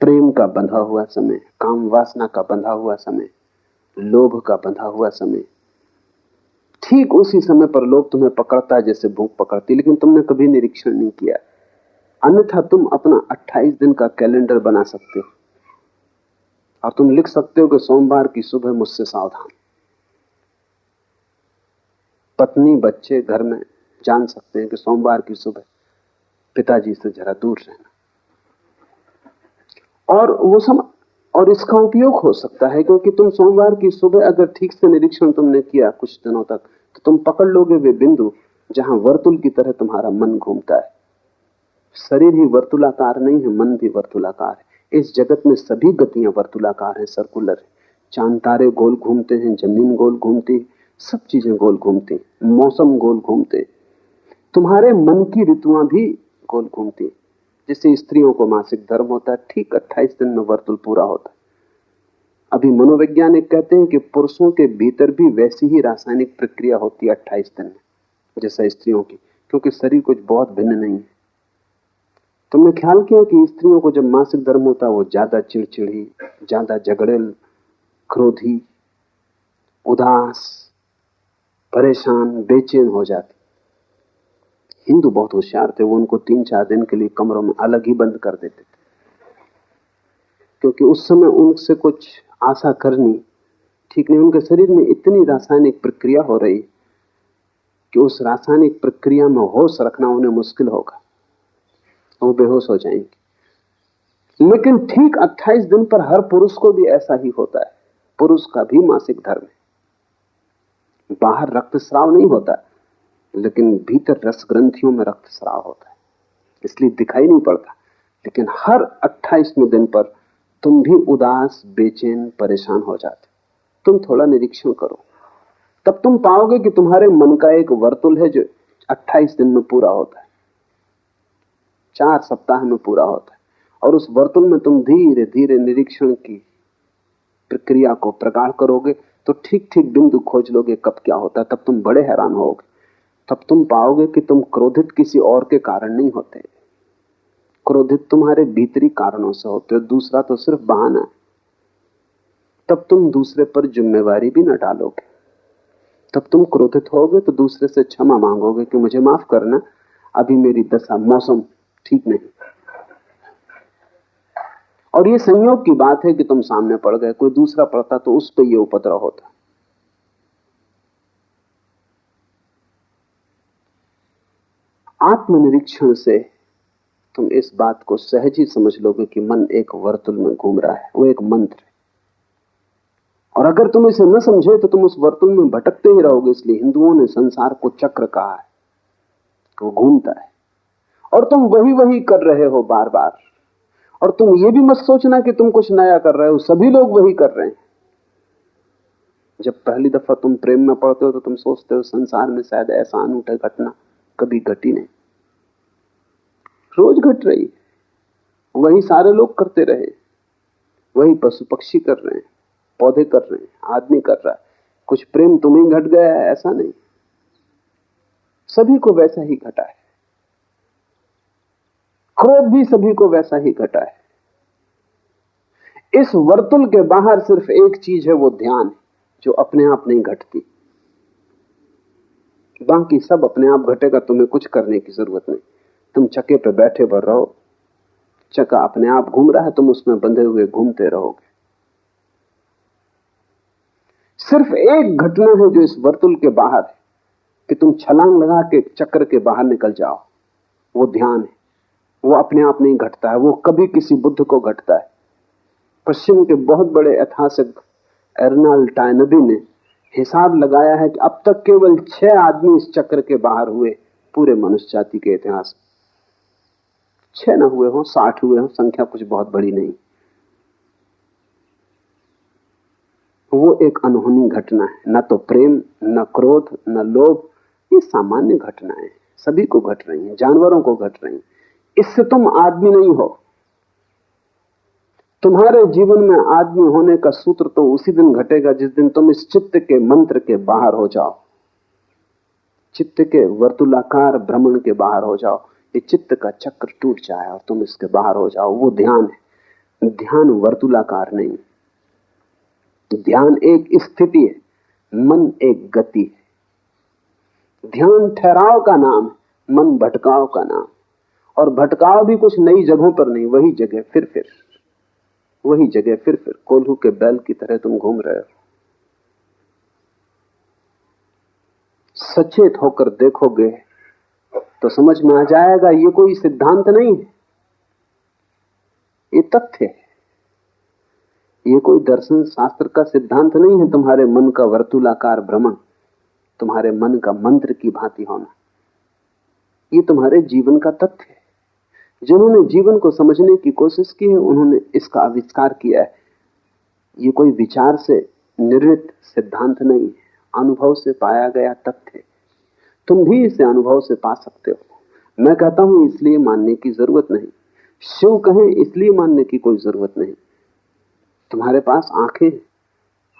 प्रेम का बंधा हुआ समय, काम वासना का बंधा हुआ समय, लोभ का बंधा हुआ समय, ठीक उसी समय पर लोभ तुम्हें पकड़ता है जैसे भूख पकड़ती, लेकिन तुमने कभी निरीक्षण नहीं किया। अन्यथा तुम अपना 28 दिन का कैलेंडर बना सकते हो और तुम लिख सकते हो कि सोमवार की सुबह मुझसे सावधान। पत्नी बच्चे घर में जान सकते हैं कि सोमवार की सुबह पिताजी से जरा दूर रहना, और वो समय और इसका उपयोग हो सकता है, क्योंकि तुम सोमवार की सुबह अगर ठीक से निरीक्षण तुमने किया कुछ दिनों तक, तो तुम पकड़ लोगे वे बिंदु जहां वर्तुल की तरह तुम्हारा मन घूमता है। शरीर ही वर्तुलाकार नहीं है, मन भी वर्तुलाकार है। इस जगत में सभी गतियां वर्तुलाकार हैं, सर्कुलर है। चांद तारे गोल घूमते हैं, जमीन गोल घूमती, सब चीजें गोल घूमती, मौसम गोल घूमते, तुम्हारे मन की ऋतुआं भी गोल घूमती। जैसे स्त्रियों को मासिक धर्म होता है, ठीक 28 दिन में वर्तुल पूरा होता है। अभी मनोवैज्ञानिक कहते हैं कि पुरुषों के भीतर भी वैसी ही रासायनिक प्रक्रिया होती है 28 दिन में जैसा स्त्रियों की, क्योंकि शरीर कुछ बहुत भिन्न नहीं है। तुमने ख्याल किया कि स्त्रियों को जब मासिक धर्म होता है वो ज्यादा चिड़चिड़ी, ज्यादा झगड़ेल, क्रोधी, उदास, परेशान, बेचैन हो जाती। हिंदू बहुत होशियार थे, वो उनको 3-4 दिन के लिए कमरों में अलग ही बंद कर देते थे, क्योंकि उस समय उनसे कुछ आशा करनी ठीक नहीं। उनके शरीर में इतनी रासायनिक प्रक्रिया हो रही कि उस रासायनिक प्रक्रिया में होश रखना उन्हें मुश्किल होगा, वो बेहोश हो जाएंगे। लेकिन ठीक 28 दिन पर हर पुरुष को भी ऐसा ही होता है। पुरुष का भी मासिक धर्म है। बाहर रक्तस्राव नहीं होता, लेकिन भीतर रस ग्रंथियों में रक्तस्राव होता है, इसलिए दिखाई नहीं पड़ता। लेकिन हर 28वें दिन पर तुम भी उदास, बेचैन, परेशान हो जाते। तुम थोड़ा निरीक्षण करो, तब तुम पाओगे कि तुम्हारे मन का एक वर्तुल है जो 28 दिन में पूरा होता है, 4 सप्ताह में पूरा होता है। और उस वर्तुल में तुम धीरे धीरे निरीक्षण की प्रक्रिया को प्रगाढ़ करोगे तो ठीक ठीक बिंदु खोज लोगे कब क्या होता है। तब तुम बड़े हैरान होगे। तब तुम पाओगे कि तुम क्रोधित किसी और के कारण नहीं होते, क्रोधित तुम्हारे भीतरी कारणों से होते हो, दूसरा तो सिर्फ बहाना है। तब तुम दूसरे पर जिम्मेवारी भी न डालोगे। तब तुम क्रोधित होगे तो दूसरे से क्षमा मांगोगे कि मुझे माफ करना, अभी मेरी दशा, मौसम ठीक नहीं। और ये संयोग की बात है कि तुम सामने पड़ गए, कोई दूसरा पड़ता तो उस पर ये उपद्रव होता। आत्मनिरीक्षण से तुम इस बात को सहज ही समझ लोगे कि मन एक वर्तुल में घूम रहा है, वो एक मंत्र है। और अगर तुम इसे न समझे तो तुम उस वर्तुल में भटकते ही रहोगे। इसलिए हिंदुओं ने संसार को चक्र कहा है, वो घूमता है और तुम वही वही कर रहे हो बार बार। और तुम ये भी मत सोचना कि तुम कुछ नया कर रहे हो, सभी लोग वही कर रहे हैं। जब पहली दफा तुम प्रेम में पड़ते हो तो तुम सोचते हो संसार में शायद ऐसा अनूठा घटना कभी घटी नहीं, रोज घट रही, वही सारे लोग करते रहे, वही पशु पक्षी कर रहे हैं, पौधे कर रहे हैं, आदमी कर रहा है। कुछ प्रेम तुम्हें घट गया है ऐसा नहीं, सभी को वैसा ही घटा है। क्रोध भी सभी को वैसा ही घटा है। इस वर्तुल के बाहर सिर्फ एक चीज है, वो ध्यान है, जो अपने आप नहीं घटती। बाकी सब अपने आप घटेगा, तुम्हें कुछ करने की जरूरत नहीं। तुम चक्के पे बैठे भर रहो, चक्का अपने आप घूम रहा है, तुम उसमें बंधे हुए घूमते रहोगे। सिर्फ एक घटना है जो इस वर्तुल के बाहर है कि तुम छलांग लगा के चक्र के बाहर निकल जाओ, वो ध्यान है। वो अपने आप नहीं घटता है, वो कभी किसी बुद्ध को घटता है। पश्चिम के बहुत बड़े ऐतिहासिक एर्नाल्ड टायनबी ने हिसाब लगाया है कि अब तक केवल 6 आदमी इस चक्र के बाहर हुए पूरे मनुष्य जाति के इतिहास में। 6 न हुए हो, 60 हुए हो, संख्या कुछ बहुत बड़ी नहीं। वो एक अनहोनी घटना है, न तो प्रेम, न क्रोध, न लोभ, ये सामान्य घटनाएं सभी को घट रही हैं, जानवरों को घट रही हैं। इससे तुम आदमी नहीं हो। तुम्हारे जीवन में आदमी होने का सूत्र तो उसी दिन घटेगा जिस दिन तुम इस चित्त के मंत्र के बाहर हो जाओ, चित्त के वर्तुलाकार भ्रमण के बाहर हो जाओ। ये चित्त का चक्र टूट जाए और तुम इसके बाहर हो जाओ। वो ध्यान है। ध्यान वर्तुलाकार नहीं, ध्यान एक स्थिति है, मन एक गति है। ध्यान ठहराव का नाम है, मन भटकाव का नाम। और भटकाव भी कुछ नई जगहों पर नहीं, वही जगह फिर वही जगह फिर कोल्हू के बैल की तरह तुम घूम रहे हो। सचेत होकर देखोगे तो समझ में आ जाएगा ये कोई सिद्धांत नहीं है, ये तथ्य है। ये कोई दर्शन शास्त्र का सिद्धांत नहीं है। तुम्हारे मन का वर्तुलाकार भ्रमण, तुम्हारे मन का मंत्र की भांति होना, ये तुम्हारे जीवन का तथ्य है। जिन्होंने जीवन को समझने की कोशिश की है उन्होंने इसका आविष्कार किया है। ये कोई विचार से निर्मित सिद्धांत नहीं है, अनुभव से पाया गया तथ्य। तुम भी इसे अनुभव से पा सकते हो। मैं कहता हूं इसलिए मानने की जरूरत नहीं, शिव कहें इसलिए मानने की कोई जरूरत नहीं। तुम्हारे पास आंखें,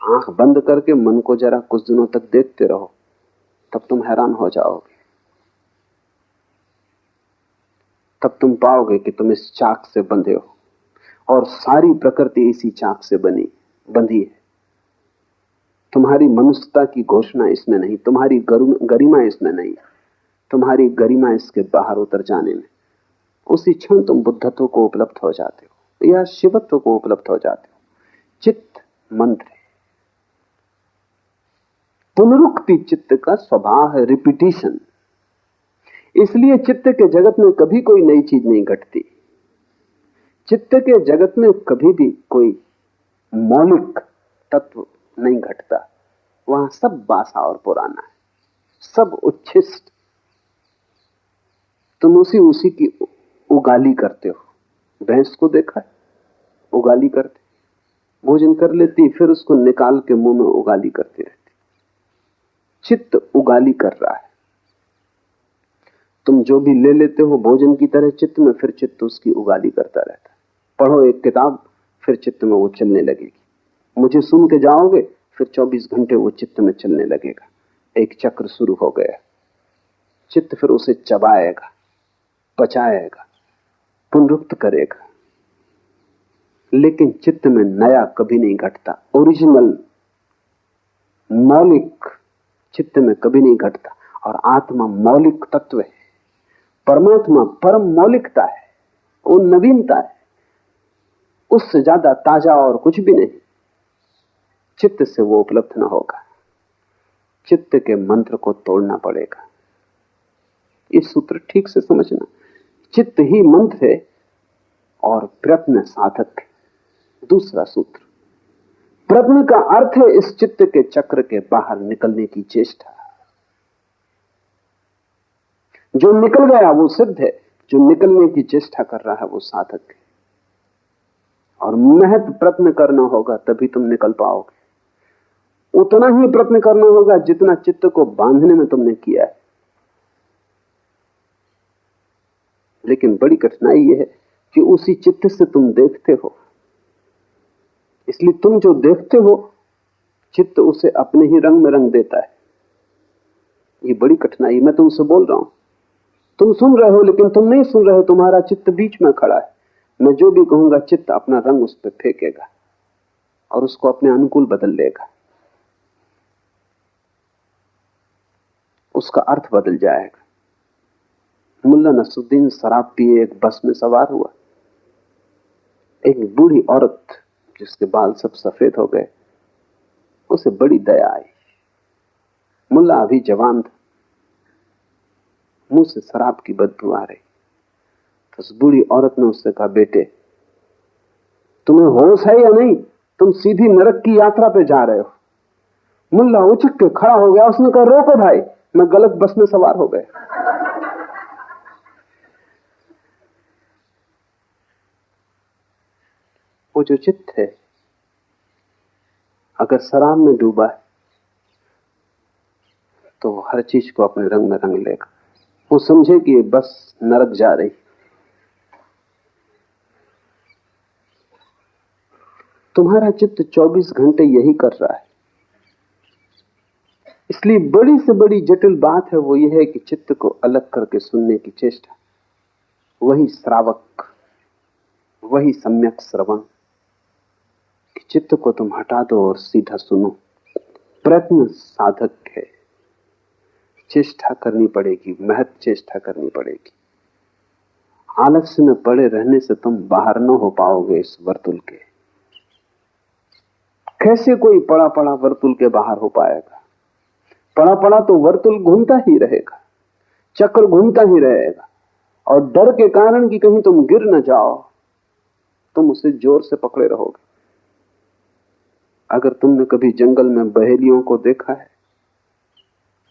आंख बंद करके मन को जरा कुछ दिनों तक देखते रहो, तब तुम हैरान हो जाओगे। तब तुम पाओगे कि तुम इस चाक से बंधे हो और सारी प्रकृति इसी चाक से बंधी है। तुम्हारी मनुष्यता की घोषणा इसमें नहीं, तुम्हारी गरिमा इसमें नहीं, तुम्हारी गरिमा इसके बाहर उतर जाने में। उसी क्षण तुम बुद्धत्व को उपलब्ध हो जाते हो या शिवत्व को उपलब्ध हो जाते हो। चित्त मंत्र है, पुनरुक्ति चित्त का स्वभाव है, रिपीटिशन। इसलिए चित्त के जगत में कभी कोई नई चीज नहीं घटती। चित्त के जगत में कभी भी कोई मौलिक तत्व नहीं घटता। वहां सब बासा और पुराना है, सब उच्छिष्ट। तुम उसी की उगाली करते हो। भैंस को देखा है, उगाली करते, भोजन कर लेती, फिर उसको निकाल के मुंह में उगाली करती रहती। चित्त उगाली कर रहा है। तुम जो भी ले लेते हो भोजन की तरह चित्त में, फिर चित्त उसकी उगाली करता रहता है। पढ़ो एक किताब, फिर चित्त में वो चलने लगेगी। मुझे सुन के जाओगे, फिर 24 घंटे वो चित्त में चलने लगेगा। एक चक्र शुरू हो गया। चित्त फिर उसे चबाएगा, पचाएगा, पुनरुक्त करेगा। लेकिन चित्त में नया कभी नहीं घटता। ओरिजिनल मौलिक चित्त में कभी नहीं घटता। और आत्मा मौलिक तत्व है। परमात्मा परम मौलिकता है, वो नवीनता है, उससे ज्यादा ताजा और कुछ भी नहीं। चित्त से वो उपलब्ध ना होगा। चित्त के मंत्र को तोड़ना पड़ेगा। ये सूत्र ठीक से समझना। चित्त ही मंत्र है और प्रयत्न साधक है। दूसरा सूत्र, प्रयत्न का अर्थ है इस चित्त के चक्र के बाहर निकलने की चेष्टा। जो निकल गया वो सिद्ध है, जो निकलने की चेष्टा कर रहा है वो साधक है। और महत प्रयत्न करना होगा तभी तुम निकल पाओगे। उतना ही प्रयत्न करना होगा जितना चित्त को बांधने में तुमने किया है। लेकिन बड़ी कठिनाई यह है कि उसी चित्त से तुम देखते हो, इसलिए तुम जो देखते हो चित्त उसे अपने ही रंग में रंग देता है। ये बड़ी कठिनाई। मैं तुमसे बोल रहा हूं, तुम सुन रहे हो लेकिन तुम नहीं सुन रहे हो। तुम्हारा चित्त बीच में खड़ा है। मैं जो भी कहूंगा चित्त अपना रंग उस पर फेंकेगा और उसको अपने अनुकूल बदल लेगा। उसका अर्थ बदल जाएगा। मुल्ला नसरुद्दीन शराब पिए एक बस में सवार हुआ। एक बूढ़ी औरत जिसके बाल सब सफेद हो गए, उसे बड़ी दया आई। मुल्ला अभी जवान था, मुंह से शराब की बदबू आ रही। तो उस बूढ़ी औरत ने उससे कहा, बेटे तुम्हें होश है या नहीं? तुम सीधी नरक की यात्रा पे जा रहे हो। मुल्ला उछक के खड़ा हो गया। उसने कहा, रोको भाई, मैं गलत बस में सवार हो गया। वो जो चित्त है अगर शराब में डूबा है तो हर चीज को अपने रंग में रंग लेगा। वो समझे कि ये बस नरक जा रही। तुम्हारा चित्त 24 घंटे यही कर रहा है। इसलिए बड़ी से बड़ी जटिल बात है वो ये है कि चित्त को अलग करके सुनने की चेष्टा। वही श्रावक, वही सम्यक श्रवण कि चित्त को तुम हटा दो और सीधा सुनो। प्रयत्न साधक है, चेष्टा करनी पड़ेगी, महत चेष्टा करनी पड़ेगी। आलस्य में पड़े रहने से तुम बाहर न हो पाओगे इस वर्तुल के। कैसे कोई पड़ा पड़ा वर्तुल के बाहर हो पाएगा? पड़ा पड़ा तो वर्तुल घूमता ही रहेगा, चक्र घूमता ही रहेगा, और डर के कारण कि कहीं तुम गिर न जाओ तुम उसे जोर से पकड़े रहोगे। अगर तुमने कभी जंगल में बहेलियों को देखा है,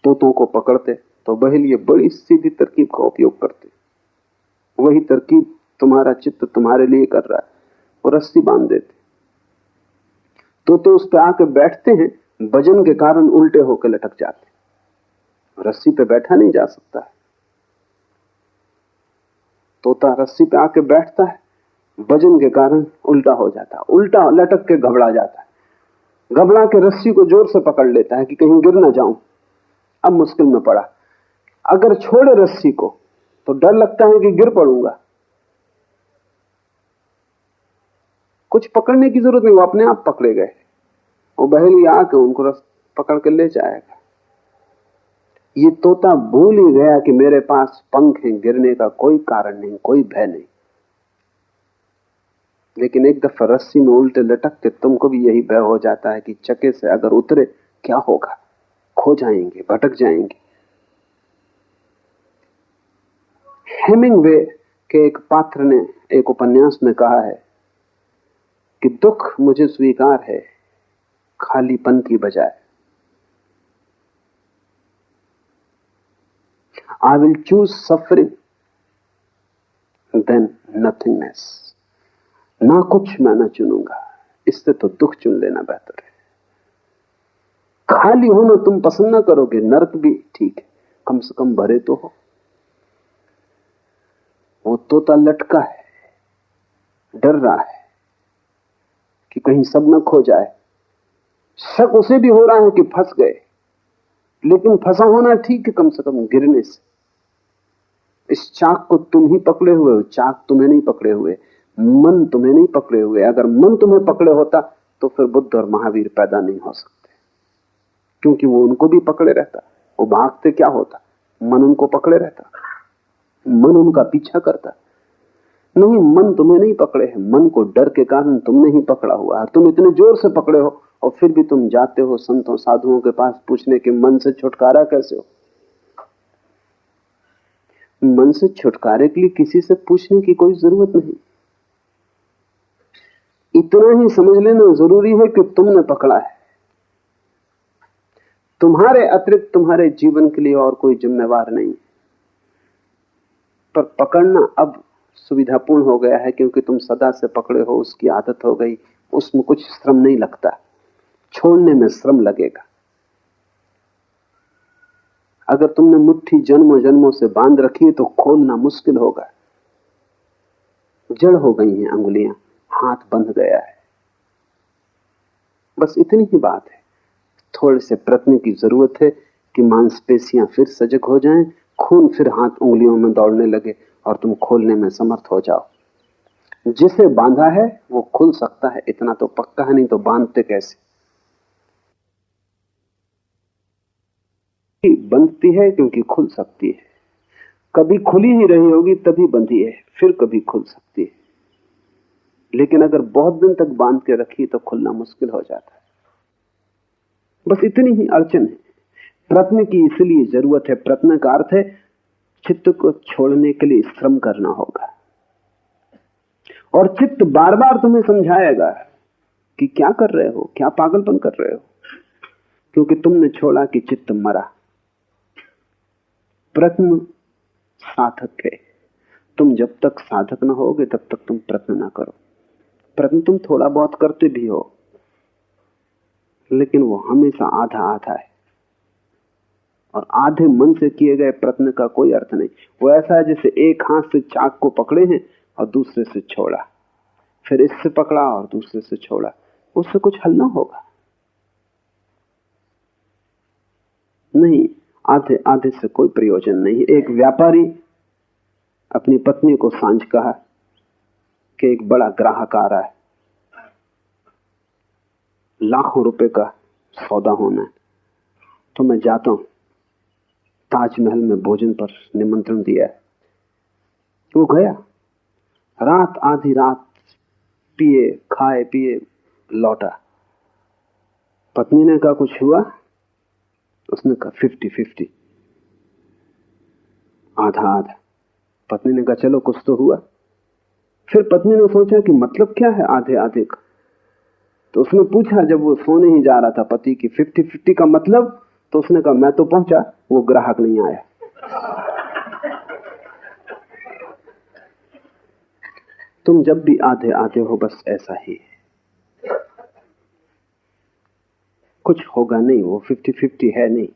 तोतों को पकड़ते, तो बहेलिये बड़ी सीधी तरकीब का उपयोग करते। वही तरकीब तुम्हारा चित्त तुम्हारे लिए कर रहा है। वो रस्सी बांध देते, तो उस पे आके बैठते हैं, वजन के कारण उल्टे होकर लटक जाते। रस्सी पे बैठा नहीं जा सकता है। तोता रस्सी पे आके बैठता है, वजन के कारण उल्टा हो जाता है, उल्टा लटक के घबरा जाता है, घबरा के रस्सी को जोर से पकड़ लेता है कि कहीं गिर ना जाऊं। अब मुश्किल में पड़ा। अगर छोड़े रस्सी को तो डर लगता है कि गिर पड़ूंगा। कुछ पकड़ने की जरूरत नहीं, वो अपने आप पकड़े गए। वो बहेली आके उनको पकड़ के ले जाएगा। ये तोता भूल ही गया कि मेरे पास पंख हैं, गिरने का कोई कारण नहीं, कोई भय नहीं। लेकिन एक दफा रस्सी में उल्टे लटकते तुमको भी यही भय हो जाता है कि चके से अगर उतरे क्या होगा, खो जाएंगे, भटक जाएंगे। हेमिंगवे के एक पात्र ने एक उपन्यास में कहा है कि दुख मुझे स्वीकार है खालीपन की बजाय। I will choose suffering than nothingness। ना कुछ मैं ना चुनूंगा, इससे तो दुख चुन लेना बेहतर है। खाली होना तुम पसंद ना करोगे, नर्क भी ठीक है, कम से कम भरे तो हो। वो तोता लटका है, डर रहा है कि कहीं सब न खो जाए। शक उसे भी हो रहा है कि फंस गए, लेकिन फंसा होना ठीक है, कम से कम गिरने से। इस चाक को तुम ही पकड़े हुए हो, चाक तुम्हें नहीं पकड़े हुए, मन तुम्हें नहीं पकड़े हुए। अगर मन तुम्हें पकड़े होता तो फिर बुद्ध और महावीर पैदा नहीं हो सकते, क्योंकि वो उनको भी पकड़े रहता। वो भागते क्या होता, मन उनको पकड़े रहता, मन उनका पीछा करता। नहीं, मन तुम्हें नहीं पकड़े है, मन को डर के कारण तुमने ही पकड़ा हुआ है। तुम इतने जोर से पकड़े हो और फिर भी तुम जाते हो संतों साधुओं के पास पूछने के मन से छुटकारा कैसे हो। मन से छुटकारे के लिए किसी से पूछने की कोई जरूरत नहीं। इतना ही समझ लेना जरूरी है कि तुमने पकड़ा है। तुम्हारे अतिरिक्त तुम्हारे जीवन के लिए और कोई जिम्मेवार नहीं। पर पकड़ना अब सुविधापूर्ण हो गया है, क्योंकि तुम सदा से पकड़े हो, उसकी आदत हो गई, उसमें कुछ श्रम नहीं लगता। छोड़ने में श्रम लगेगा। अगर तुमने मुट्ठी जन्मों जन्मों से बांध रखी है तो खोलना मुश्किल होगा। जड़ हो गई हैं अंगुलियां, हाथ बंध गया है। बस इतनी ही बात है। थोड़े से प्रयत्न की जरूरत है कि मांसपेशियां फिर सजग हो जाएं, खून फिर हाथ उंगलियों में दौड़ने लगे और तुम खोलने में समर्थ हो जाओ। जिसे बांधा है वो खुल सकता है, इतना तो पक्का है, नहीं तो बांधते कैसे। बंधती है क्योंकि खुल सकती है। कभी खुली ही रही होगी तभी बंधी है, फिर कभी खुल सकती है। लेकिन अगर बहुत दिन तक बांध के रखी तो खुलना मुश्किल हो जाता है। बस इतनी ही अड़चन है। प्रत्न की इसलिए जरूरत है। प्रत्न का अर्थ है चित्त को छोड़ने के लिए श्रम करना होगा, और चित्त बार बार तुम्हें समझाएगा कि क्या कर रहे हो, क्या पागलपन कर रहे हो, क्योंकि तुमने छोड़ा कि चित्त मरा। प्रत्न साधक है। तुम जब तक साधक न होगे तब तक तुम प्रत्न ना करो। प्रत्न तुम थोड़ा बहुत करते भी हो, लेकिन वो हमेशा आधा आधा है, और आधे मन से किए गए प्रत्न का कोई अर्थ नहीं। वो ऐसा है जैसे एक हाथ से चाक को पकड़े हैं और दूसरे से छोड़ा, फिर इससे पकड़ा और दूसरे से छोड़ा, उससे कुछ हल ना होगा। नहीं, आधे आधे से कोई प्रयोजन नहीं। एक व्यापारी अपनी पत्नी को सांझ कहा कि एक बड़ा ग्राहक आ रहा है, लाखों रुपए का सौदा होना है, तो मैं जाता हूं। ताजमहल में भोजन पर निमंत्रण दिया है। वो गया, रात आधी रात पिए खाए पिए लौटा। पत्नी ने कहा कुछ हुआ? उसने कहा 50-50, आधा आधा। पत्नी ने कहा चलो कुछ तो हुआ। फिर पत्नी ने सोचा कि मतलब क्या है आधे आधे का, तो उसने पूछा जब वो सोने ही जा रहा था पति की 50-50 का मतलब, तो उसने कहा मैं तो पहुंचा, वो ग्राहक नहीं आया। तुम जब भी आधे आधे हो बस ऐसा ही है, कुछ होगा नहीं, वो 50-50 है नहीं।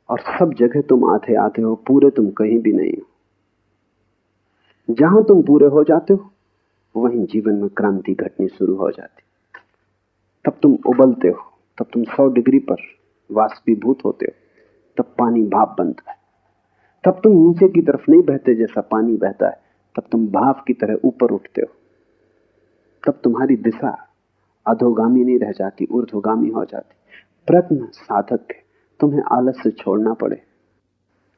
और सब जगह तुम आधे आधे हो, पूरे तुम कहीं भी नहीं हो। जहां तुम पूरे हो जाते हो वहीं जीवन में क्रांति घटनी शुरू हो जाती। तब तुम उबलते हो, तब तुम 100 डिग्री पर वाष्पीभूत होते हो, तब पानी भाप बनता है। तब तुम नीचे की तरफ नहीं बहते जैसा पानी बहता है, तब तुम भाप की तरह ऊपर उठते हो। तब तुम्हारी दिशा अधोगामी नहीं रह जाती, ऊर्ध्वगामी हो जाती। प्रत्न साधक है, तुम्हें आलस से छोड़ना पड़े।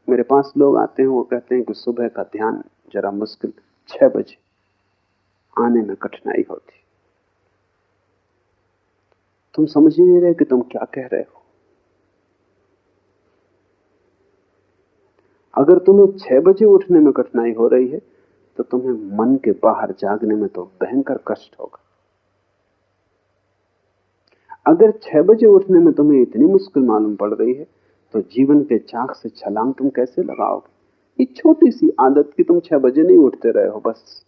मेरे पास लोग आते हैं, वो कहते हैं कि सुबह का ध्यान जरा मुश्किल, 6 बजे आने में कठिनाई होती। तुम समझ ही नहीं रहे कि तुम क्या कह रहे हो। अगर तुम्हें 6 बजे उठने में कठिनाई हो रही है तो तुम्हें मन के बाहर जागने में तो भयंकर कष्ट होगा। अगर 6 बजे उठने में तुम्हें इतनी मुश्किल मालूम पड़ रही है तो जीवन के चाक से छलांग तुम कैसे लगाओगे? ये छोटी सी आदत कि तुम 6 बजे नहीं उठते रहे हो, बस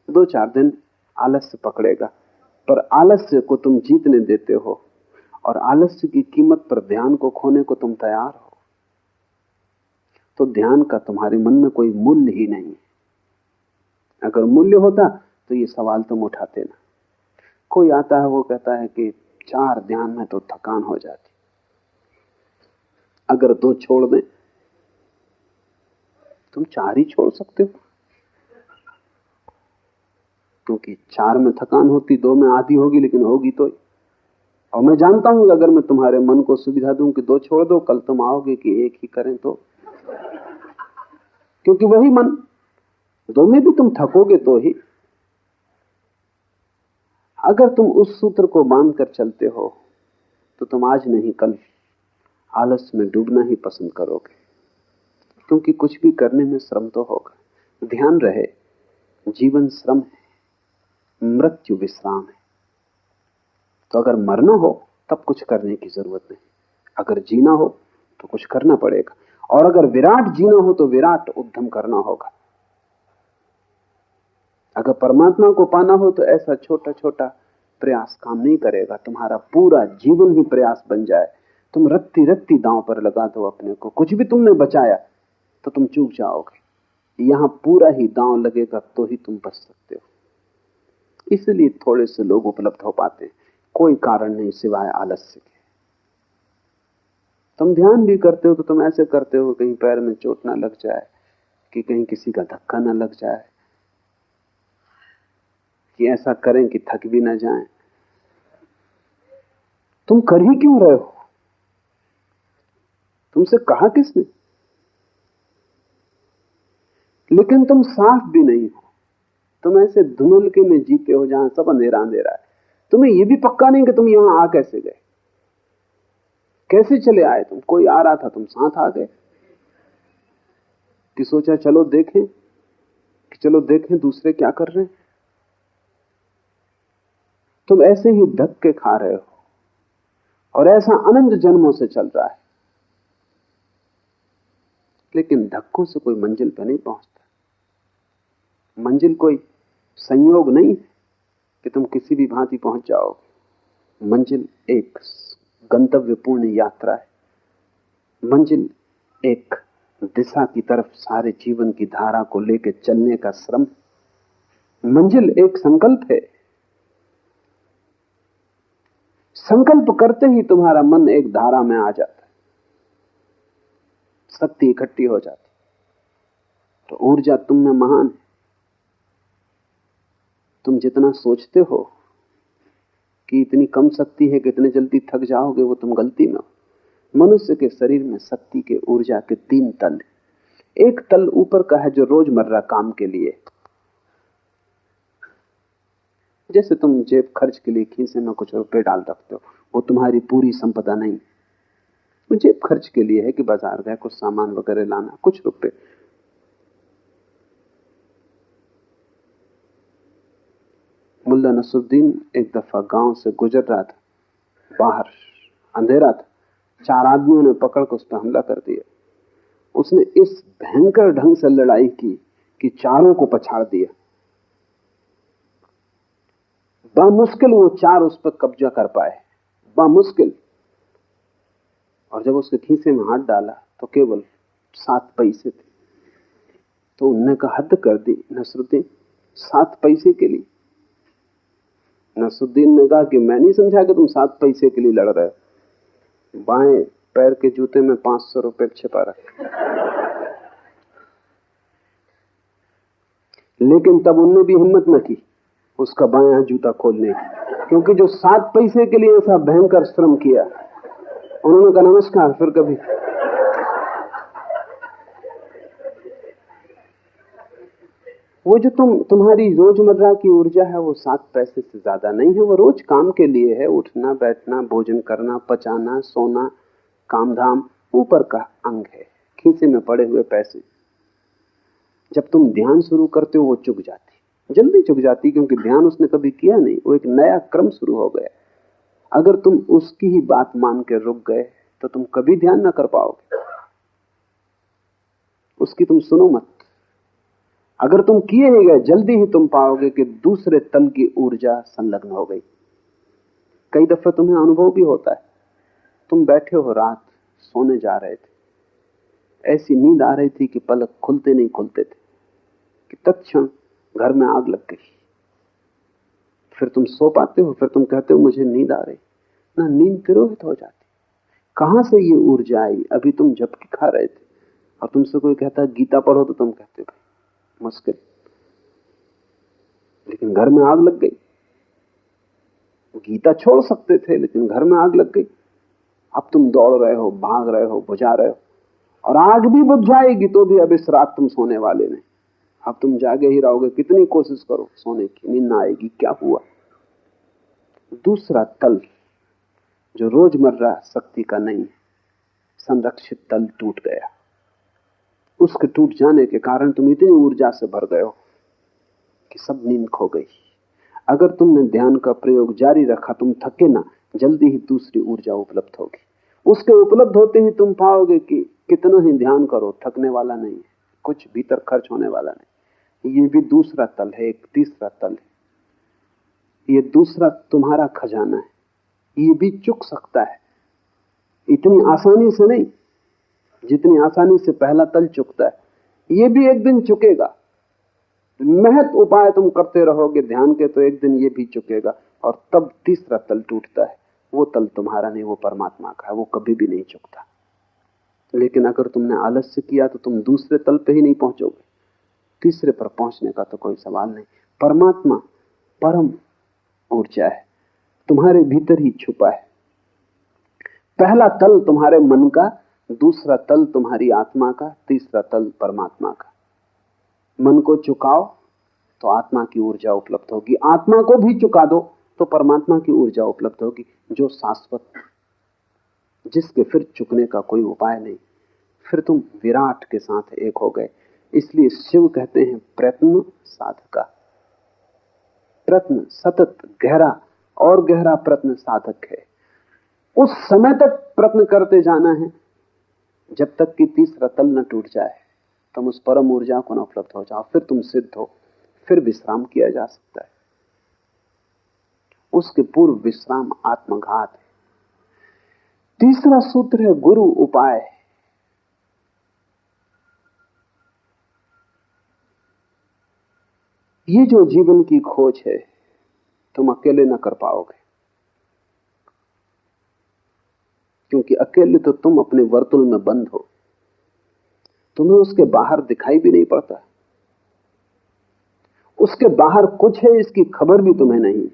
2-4 दिन आलस्य पकड़ेगा, पर आलस्य को तुम जीतने देते हो, और आलस्य की कीमत पर ध्यान को खोने को तुम तैयार हो, तो ध्यान का तुम्हारे मन में कोई मूल्य ही नहीं। अगर मूल्य होता तो ये सवाल तुम उठाते ना। कोई आता है, वो कहता है कि 4 ध्यान में तो थकान हो जाती, अगर 2 छोड़ दें। तुम 4 ही छोड़ सकते हो, क्योंकि 4 में थकान होती, 2 में आधी होगी, लेकिन होगी तो। और मैं जानता हूं कि अगर मैं तुम्हारे मन को सुविधा दूं कि 2 छोड़ दो, कल तुम आओगे कि 1 ही करें, तो क्योंकि वही मन, 2 में भी तुम थकोगे तो ही। अगर तुम उस सूत्र को बांध कर चलते हो तो तुम आज नहीं कल आलस में डूबना ही पसंद करोगे, क्योंकि कुछ भी करने में श्रम तो होगा। ध्यान रहे, जीवन श्रम है, मृत्यु विश्राम है। तो अगर मरना हो तब कुछ करने की जरूरत नहीं, अगर जीना हो तो कुछ करना पड़ेगा। और अगर विराट जीना हो तो विराट उद्यम करना होगा। अगर परमात्मा को पाना हो तो ऐसा छोटा छोटा प्रयास काम नहीं करेगा, तुम्हारा पूरा जीवन ही प्रयास बन जाए। तुम रत्ती रत्ती दांव पर लगा दो अपने को, कुछ भी तुमने बचाया तो तुम चूक जाओगे। यहां पूरा ही दांव लगेगा तो ही तुम बच सकते हो। इसलिए थोड़े से लोग उपलब्ध हो पाते हैं, कोई कारण नहीं सिवाय आलस्य के। तुम ध्यान भी करते हो तो तुम ऐसे करते हो कहीं पैर में चोट ना लग जाए, कि कहीं किसी का धक्का ना लग जाए, कि ऐसा करें कि थक भी ना जाएं। तुम कर ही क्यों रहे हो? तुमसे कहा किसने? लेकिन तुम साफ भी नहीं हो, तुम ऐसे धुंधलके में जीते हो जहां सब अंधेरा अंधेरा है। तुम्हें यह भी पक्का नहीं कि तुम यहां आ कैसे गए, कैसे चले आए। तुम, कोई आ रहा था, तुम साथ आ गए कि सोचा चलो देखें, कि चलो देखें दूसरे क्या कर रहे हैं। तुम ऐसे ही धक्के खा रहे हो और ऐसा अनंत जन्मों से चल रहा है, लेकिन धक्कों से कोई मंजिल पर नहीं पहुंचता। मंजिल कोई संयोग नहीं कि तुम किसी भी भांति पहुंच जाओगे। मंजिल एक गंतव्यपूर्ण यात्रा है। मंजिल एक दिशा की तरफ सारे जीवन की धारा को लेकर चलने का श्रम। मंजिल एक संकल्प है। संकल्प करते ही तुम्हारा मन एक धारा में आ जाता है, शक्ति इकट्ठी हो जाती, तो ऊर्जा तुम में महान है। तुम जितना सोचते हो कि इतनी कम शक्ति है कि इतने जल्दी थक जाओगे, वो तुम गलती में हो। मनुष्य के शरीर में शक्ति के, ऊर्जा के 3 तल है। एक तल ऊपर का है जो रोजमर्रा काम के लिए, जैसे तुम जेब खर्च के लिए खीसे में कुछ रुपए डाल रखते हो, वो तुम्हारी पूरी संपदा नहीं। वो जेब खर्च के लिए है कि बाजार गए कुछ सामान वगैरह लाना, कुछ रुपए। मुल्ला नसरुद्दीन एक दफा गांव से गुजर रहा था, बाहर अंधेरा था, 4 आदमियों ने पकड़ कर उस पर हमला कर दिया। उसने इस भयंकर ढंग से लड़ाई की कि चारों को पछाड़ दिया। बामुश्किल वो 4 उस पर कब्जा कर पाए, बामुश्किल। और जब उसके खीसे में हाथ डाला तो केवल 7 पैसे थे। तो उनने कहा हद कर दी नसरुद्दीन, 7 पैसे के लिए? नसरुद्दीन ने कहा कि मैं नहीं समझा कि तुम 7 पैसे के लिए लड़ रहे हो। बाएं पैर के जूते में 500 रुपए छिपा रखे। लेकिन तब उनने भी हिम्मत न की उसका बायां जूता खोलने की, क्योंकि जो 7 पैसे के लिए ऐसा भयंकर श्रम किया, उन्होंने कहा नमस्कार, फिर कभी। वो जो तुम्हारी रोजमर्रा की ऊर्जा है, वो 7 पैसे से ज्यादा नहीं है। वो रोज काम के लिए है, उठना बैठना, भोजन करना, पचाना, सोना, काम धाम, ऊपर का अंग है, खीसे में पड़े हुए पैसे। जब तुम ध्यान शुरू करते हो वो चुक जाती, जल्दी चुक जाती, क्योंकि ध्यान उसने कभी किया नहीं, वो एक नया क्रम शुरू हो गया। अगर तुम उसकी ही बात मान के रुक गए तो तुम कभी ध्यान ना कर पाओगे, उसकी तुम सुनो मत। अगर तुम किए ही गए, जल्दी ही तुम पाओगे कि दूसरे तल की ऊर्जा संलग्न हो गई। कई दफे तुम्हें अनुभव भी होता है, तुम बैठे हो, रात सोने जा रहे थे, ऐसी नींद आ रही थी कि पलक खुलते नहीं खुलते थे, कि तत्क्षण घर में आग लग गई। फिर तुम सो पाते हो, फिर तुम कहते हो मुझे नींद आ रही ना, नींद तिरोहित हो जाती। कहां से ये ऊर्जा आई? अभी तुम झपकी खा रहे थे और तुमसे कोई कहता गीता पढ़ो तो तुम कहते हो मुश्किल, लेकिन घर में आग लग गई। गीता छोड़ सकते थे, लेकिन घर में आग लग गई। अब तुम दौड़ रहे हो, भाग रहे हो, बुझा रहे हो, और आग भी बुझ जाएगी तो भी अब इस रात तुम सोने वाले नहीं। अब तुम जागे ही रहोगे, कितनी कोशिश करो सोने की, नींद ना आएगी। क्या हुआ? दूसरा तल जो रोजमर्रा शक्ति का नहीं, संरक्षित तल टूट गया। उसके टूट जाने के कारण तुम इतनी ऊर्जा से भर गए हो कि सब नींद खो गई। अगर तुमने ध्यान का प्रयोग जारी रखा, तुम थके ना, जल्दी ही दूसरी ऊर्जा उपलब्ध होगी। उसके उपलब्ध होते ही तुम पाओगे कि कितना ही ध्यान करो, थकने वाला नहीं है, कुछ भीतर खर्च होने वाला नहीं। ये भी दूसरा तल है, एक तीसरा तल है। ये दूसरा तुम्हारा खजाना है, ये भी चुक सकता है, इतनी आसानी से नहीं जितनी आसानी से पहला तल चुकता है। ये भी एक दिन चुकेगा। महत उपाय तुम करते रहोगे ध्यान के, तो एक दिन ये भी चुकेगा, और तब तीसरा तल टूटता है। वो तल तुम्हारा नहीं, वो परमात्मा का है, वो कभी भी नहीं चुकता। लेकिन अगर तुमने आलस्य किया तो तुम दूसरे तल पे ही नहीं पहुंचोगे, तीसरे पर पहुंचने का तो कोई सवाल नहीं। परमात्मा परम ऊर्जा है, तुम्हारे भीतर ही छुपा है। पहला तल तुम्हारे मन का, दूसरा तल तुम्हारी आत्मा का, तीसरा तल परमात्मा का। मन को चुकाओ तो आत्मा की ऊर्जा उपलब्ध होगी, आत्मा को भी चुका दो तो परमात्मा की ऊर्जा उपलब्ध होगी, जो शाश्वत, जिसके फिर चुकने का कोई उपाय नहीं। फिर तुम विराट के साथ एक हो गए। इसलिए शिव कहते हैं प्रयत्न साधका। प्रयत्न सतत गहरा और गहरा प्रयत्न साधक है। उस समय तक प्रयत्न करते जाना है जब तक कि तीसरा तल न टूट जाए, तुम उस परम ऊर्जा को न उपलब्ध हो जाओ, फिर तुम सिद्ध हो, फिर विश्राम किया जा सकता है। उसके पूर्व विश्राम आत्मघात है। तीसरा सूत्र है गुरु उपाय। ये जो जीवन की खोज है तुम अकेले न कर पाओगे, क्योंकि अकेले तो तुम अपने वर्तुल में बंद हो, तुम्हें उसके बाहर दिखाई भी नहीं पड़ता, उसके बाहर कुछ है इसकी खबर भी तुम्हें नहीं।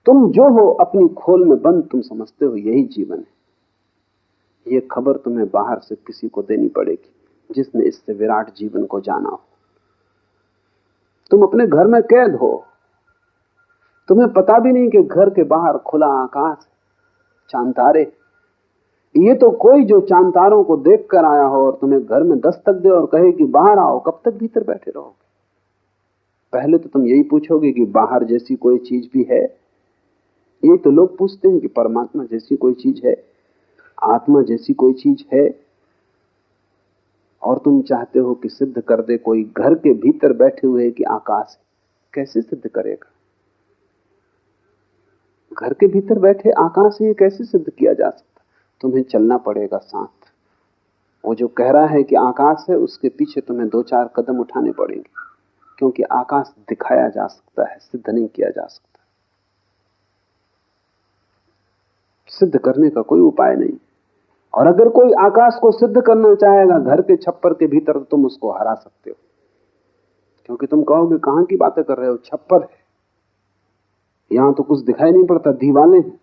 तुम जो हो अपनी खोल में बंद, तुम समझते हो यही जीवन है। ये खबर तुम्हें बाहर से किसी को देनी पड़ेगी जिसने इससे विराट जीवन को जाना हो। तुम अपने घर में कैद हो, तुम्हें पता भी नहीं कि घर के बाहर खुला आकाश, चांद तारे। ये तो कोई जो चांद तारों को देख कर आया हो और तुम्हें घर में दस्तक दे और कहे कि बाहर आओ, कब तक भीतर बैठे रहोगे? पहले तो तुम यही पूछोगे कि बाहर जैसी कोई चीज भी है। ये तो लोग पूछते हैं कि परमात्मा जैसी कोई चीज है, आत्मा जैसी कोई चीज है, और तुम चाहते हो कि सिद्ध कर दे कोई घर के भीतर बैठे हुए कि आकाश है। कैसे सिद्ध करेगा? घर के भीतर बैठे आकाश है, ये कैसे सिद्ध किया जा सकता? तुम्हें चलना पड़ेगा साथ। वो जो कह रहा है कि आकाश है, उसके पीछे तुम्हें 2-4 कदम उठाने पड़ेंगे, क्योंकि आकाश दिखाया जा सकता है, सिद्ध नहीं किया जा सकता। सिद्ध करने का कोई उपाय नहीं। और अगर कोई आकाश को सिद्ध करना चाहेगा घर के छप्पर के भीतर, तो तुम उसको हरा सकते हो, क्योंकि तुम कहोगे कहां की बातें कर रहे हो, छप्पर है, यहां तो कुछ दिखाई नहीं पड़ता, दीवालें हैं,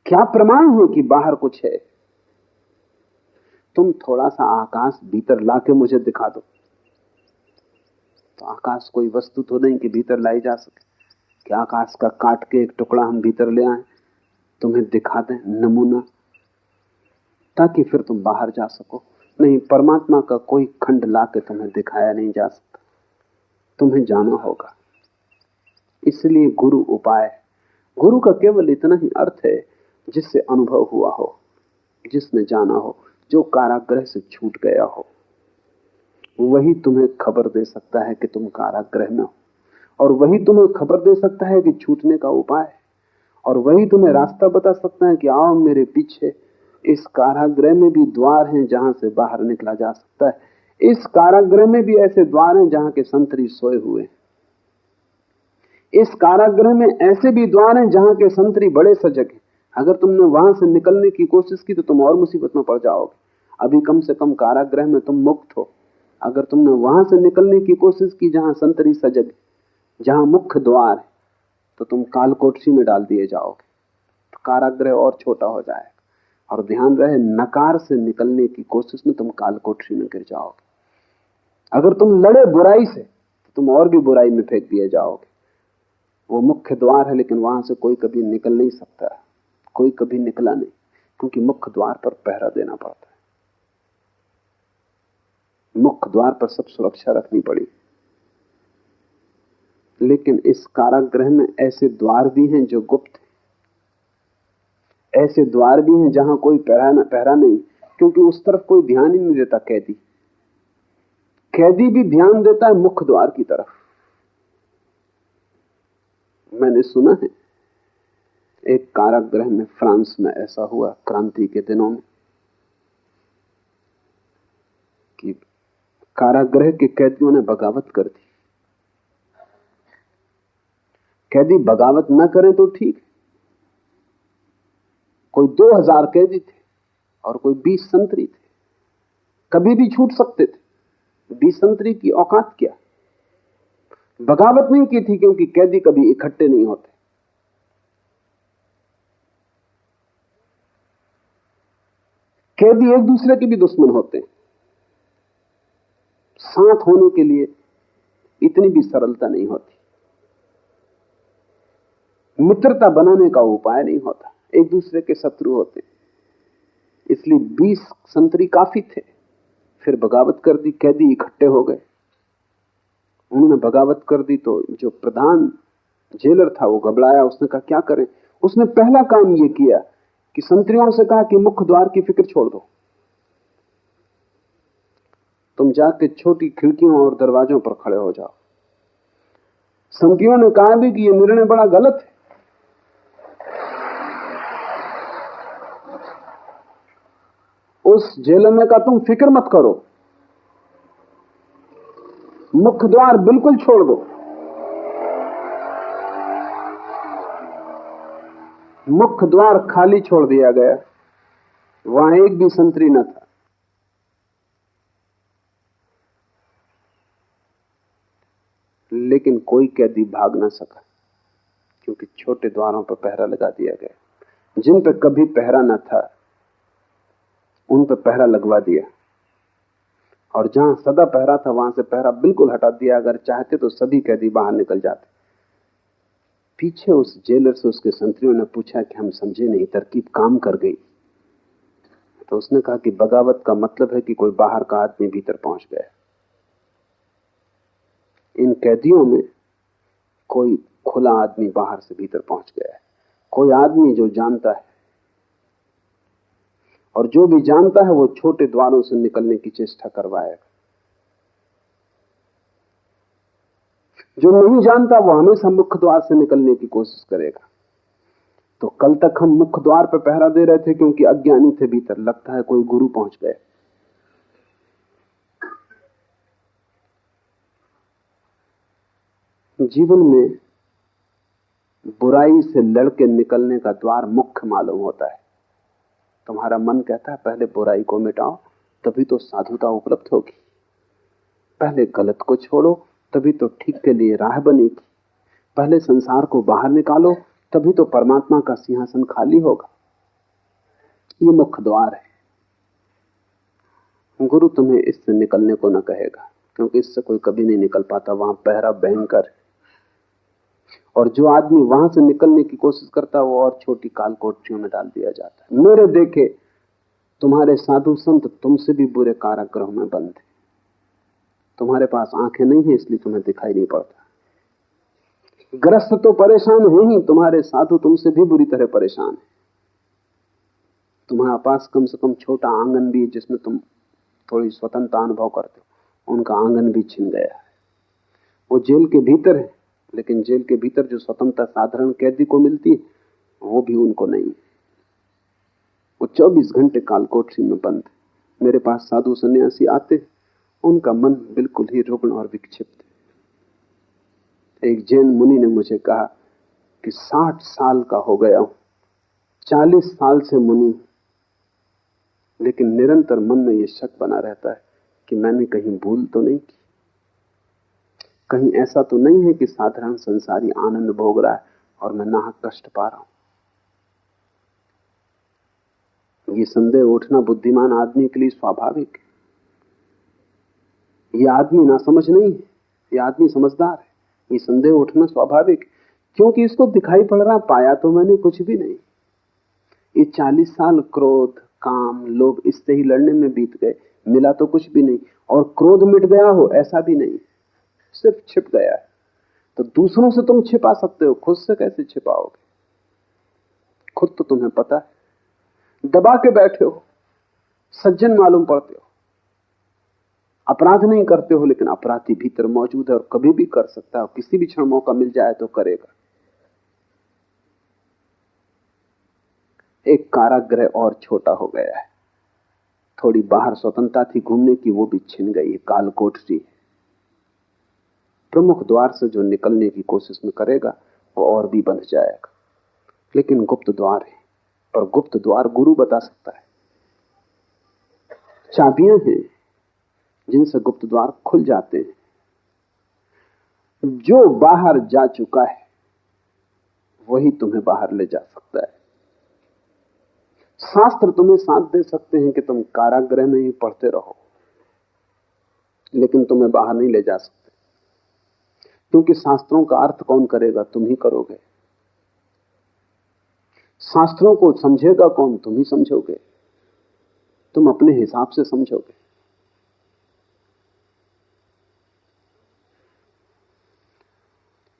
क्या प्रमाण है कि बाहर कुछ है? तुम थोड़ा सा आकाश भीतर लाके मुझे दिखा दो। तो आकाश कोई वस्तु तो नहीं कि भीतर लाई जा सके, कि आकाश का काट के एक टुकड़ा हम भीतर ले आए, तुम्हें दिखा दें नमूना, ताकि फिर तुम बाहर जा सको। नहीं, परमात्मा का कोई खंड लाके तुम्हें दिखाया नहीं जा सकता, तुम्हें जाना होगा। इसलिए गुरु उपाय। गुरु का केवल इतना ही अर्थ है जिससे अनुभव हुआ हो, जिसने जाना हो, जो कारागृह से छूट गया हो, वही तुम्हें खबर दे सकता है कि तुम कारागृह में हो, और वही तुम्हें खबर दे सकता है कि छूटने का उपाय, और वही तुम्हें रास्ता बता सकता है कि आओ मेरे पीछे। इस कारागृह में भी द्वार हैं जहां से बाहर निकला जा सकता है। इस कारागृह में भी ऐसे द्वार हैं जहां के संतरी सोए हुए हैं। इस कारागृह में ऐसे भी द्वार हैं जहां के संतरी बड़े सजग हैं। अगर तुमने वहां से निकलने की कोशिश की तो तुम और मुसीबत में पड़ जाओगे। अभी कम से कम कारागृह में तुम मुक्त हो। अगर तुमने वहां से निकलने की कोशिश की जहां संतरी सजग है, जहां मुख्य द्वार है, तो तुम कालकोठरी में डाल दिए जाओगे, तो कारागृह और छोटा हो जाएगा। और ध्यान रहे, नकार से निकलने की कोशिश में तुम कालकोठरी में गिर जाओगे। अगर तुम लड़े बुराई से तो तुम और भी बुराई में फेंक दिए जाओगे। वो मुख्य द्वार है, लेकिन वहां से कोई कभी निकल नहीं सकता, कोई कभी निकला नहीं, क्योंकि मुख्य द्वार पर पहरा देना पड़ता है। मुख्य द्वार पर सब सुरक्षा रखनी पड़ी। लेकिन इस कारागृह में ऐसे द्वार भी हैं जो गुप्त हैं, ऐसे द्वार भी हैं जहां कोई पहरा नहीं, क्योंकि उस तरफ कोई ध्यान ही नहीं देता। कैदी भी ध्यान देता है मुख्य द्वार की तरफ। मैंने सुना है एक कारागृह में, फ्रांस में ऐसा हुआ क्रांति के दिनों में, कि कारागृह के कैदियों ने बगावत कर दी। कैदी बगावत न करें तो ठीक, कोई 2000 कैदी थे और कोई 20 संतरी थे, कभी भी छूट सकते थे। 20 संतरी की औकात क्या? बगावत नहीं की थी, क्योंकि कैदी कभी इकट्ठे नहीं होते। कैदी एक दूसरे के भी दुश्मन होते हैं। साथ होने के लिए इतनी भी सरलता नहीं होती, मित्रता बनाने का उपाय नहीं होता, एक दूसरे के शत्रु होते। इसलिए 20 संतरी काफी थे, फिर बगावत कर दी, कैदी इकट्ठे हो गए। उन्होंने बगावत कर दी तो जो प्रधान जेलर था वो घबराया, उसने कहा क्या करें। उसने पहला काम ये किया कि संतरियों से कहा कि मुख्य द्वार की फिक्र छोड़ दो, तुम जाके छोटी खिड़कियों और दरवाजों पर खड़े हो जाओ। संतरियों ने कहा भी कि यह निर्णय बड़ा गलत है। उस जेलर ने कहा तुम फिक्र मत करो, मुख्य द्वार बिल्कुल छोड़ दो। मुख्य द्वार खाली छोड़ दिया गया, वहां एक भी संतरी न था। लेकिन कोई कैदी भाग ना सका, क्योंकि छोटे द्वारों पर पहरा लगा दिया गया। जिन पर कभी पहरा न था उन पर पहरा लगवा दिया, और जहां सदा पहरा था वहां से पहरा बिल्कुल हटा दिया। अगर चाहते तो सभी कैदी बाहर निकल जाते। पीछे उस जेलर से उसके संतरियों ने पूछा कि हम समझे नहीं, तरकीब काम कर गई। तो उसने कहा कि बगावत का मतलब है कि कोई बाहर का आदमी भीतर पहुंच गया। इन कैदियों में कोई खुला आदमी बाहर से भीतर पहुंच गया है, कोई आदमी जो जानता है, और जो भी जानता है वो छोटे द्वारों से निकलने की चेष्टा करवाएगा। जो नहीं जानता वो हमेशा मुख्य द्वार से निकलने की कोशिश करेगा। तो कल तक हम मुख्य द्वार पर पहरा दे रहे थे क्योंकि अज्ञानी थे भीतर, लगता है कोई गुरु पहुंच गए। जीवन में बुराई से लड़के निकलने का द्वार मुख्य मालूम होता है। तुम्हारा मन कहता है पहले बुराई को मिटाओ, तभी तो साधुता उपलब्ध होगी। पहले गलत को छोड़ो, तभी तो ठीक के लिए राह बनेगी। पहले संसार को बाहर निकालो, तभी तो परमात्मा का सिंहासन खाली होगा। ये मुख्य द्वार है। गुरु तुम्हें इससे निकलने को न कहेगा, क्योंकि इससे कोई कभी नहीं निकल पाता। वहां पहरा भयंकर है, और जो आदमी वहां से निकलने की कोशिश करता है वो और छोटी काल कोठरियों में डाल दिया जाता है। मेरे देखे तुम्हारे साधु संत तुमसे भी बुरे कारागृह में बंद है। तुम्हारे पास आंखें नहीं है इसलिए तुम्हें दिखाई नहीं पड़ता। ग्रस्त तो परेशान है ही, तुम्हारे साधु तुमसे भी बुरी तरह परेशान है। तुम्हारे पास कम से कम छोटा आंगन भी जिसमें तुम थोड़ी स्वतंत्रता अनुभव करते हो, उनका आंगन भी छिन गया है। वो जेल के भीतर है, लेकिन जेल के भीतर जो स्वतंत्रता साधारण कैदी को मिलती है वो भी उनको नहीं। वो 24 घंटे कालकोठरी में बंद है। मेरे पास साधु सन्यासी आते, उनका मन बिल्कुल ही रुग्ण और विक्षिप्त है। एक जैन मुनि ने मुझे कहा कि 60 साल का हो गया हूं, 40 साल से मुनि, लेकिन निरंतर मन में यह शक बना रहता है कि मैंने कहीं भूल तो नहीं की। कहीं ऐसा तो नहीं है कि साधारण संसारी आनंद भोग रहा है और मैं नाहक कष्ट पा रहा हूं। ये संदेह उठना बुद्धिमान आदमी के लिए स्वाभाविक है। ये आदमी ना समझ नहीं है, ये आदमी समझदार है। ये संदेह उठना स्वाभाविक, क्योंकि इसको दिखाई पड़ रहा पाया तो मैंने कुछ भी नहीं। ये 40 साल क्रोध, काम, लोभ इससे ही लड़ने में बीत गए, मिला तो कुछ भी नहीं। और क्रोध मिट गया हो ऐसा भी नहीं, सिर्फ छिप गया है। तो दूसरों से तुम छिपा सकते हो, खुद से कैसे छिपाओगे? खुद तो तुम्हें पता है। दबा के बैठे हो, सज्जन मालूम पड़ते हो, अपराध नहीं करते हो, लेकिन अपराधी भीतर मौजूद है और कभी भी कर सकता है। किसी भी क्षण मौका मिल जाए तो करेगा। एक कारागृह और छोटा हो गया है। थोड़ी बाहर स्वतंत्रता थी घूमने की, वो भी छिन गई है, कालकोठरी। प्रमुख द्वार से जो निकलने की कोशिश में करेगा वो और भी बंध जाएगा। लेकिन गुप्त द्वार है, पर गुप्त द्वार गुरु बता सकता है। चाबियां हैं जिनसे गुप्त द्वार खुल जाते हैं। जो बाहर जा चुका है वही तुम्हें बाहर ले जा सकता है। शास्त्र तुम्हें साथ दे सकते हैं कि तुम कारागृह में ही पढ़ते रहो, लेकिन तुम्हें बाहर नहीं ले जा सकते, क्योंकि शास्त्रों का अर्थ कौन करेगा? तुम ही करोगे। शास्त्रों को समझेगा कौन? तुम ही समझोगे। तुम अपने हिसाब से समझोगे।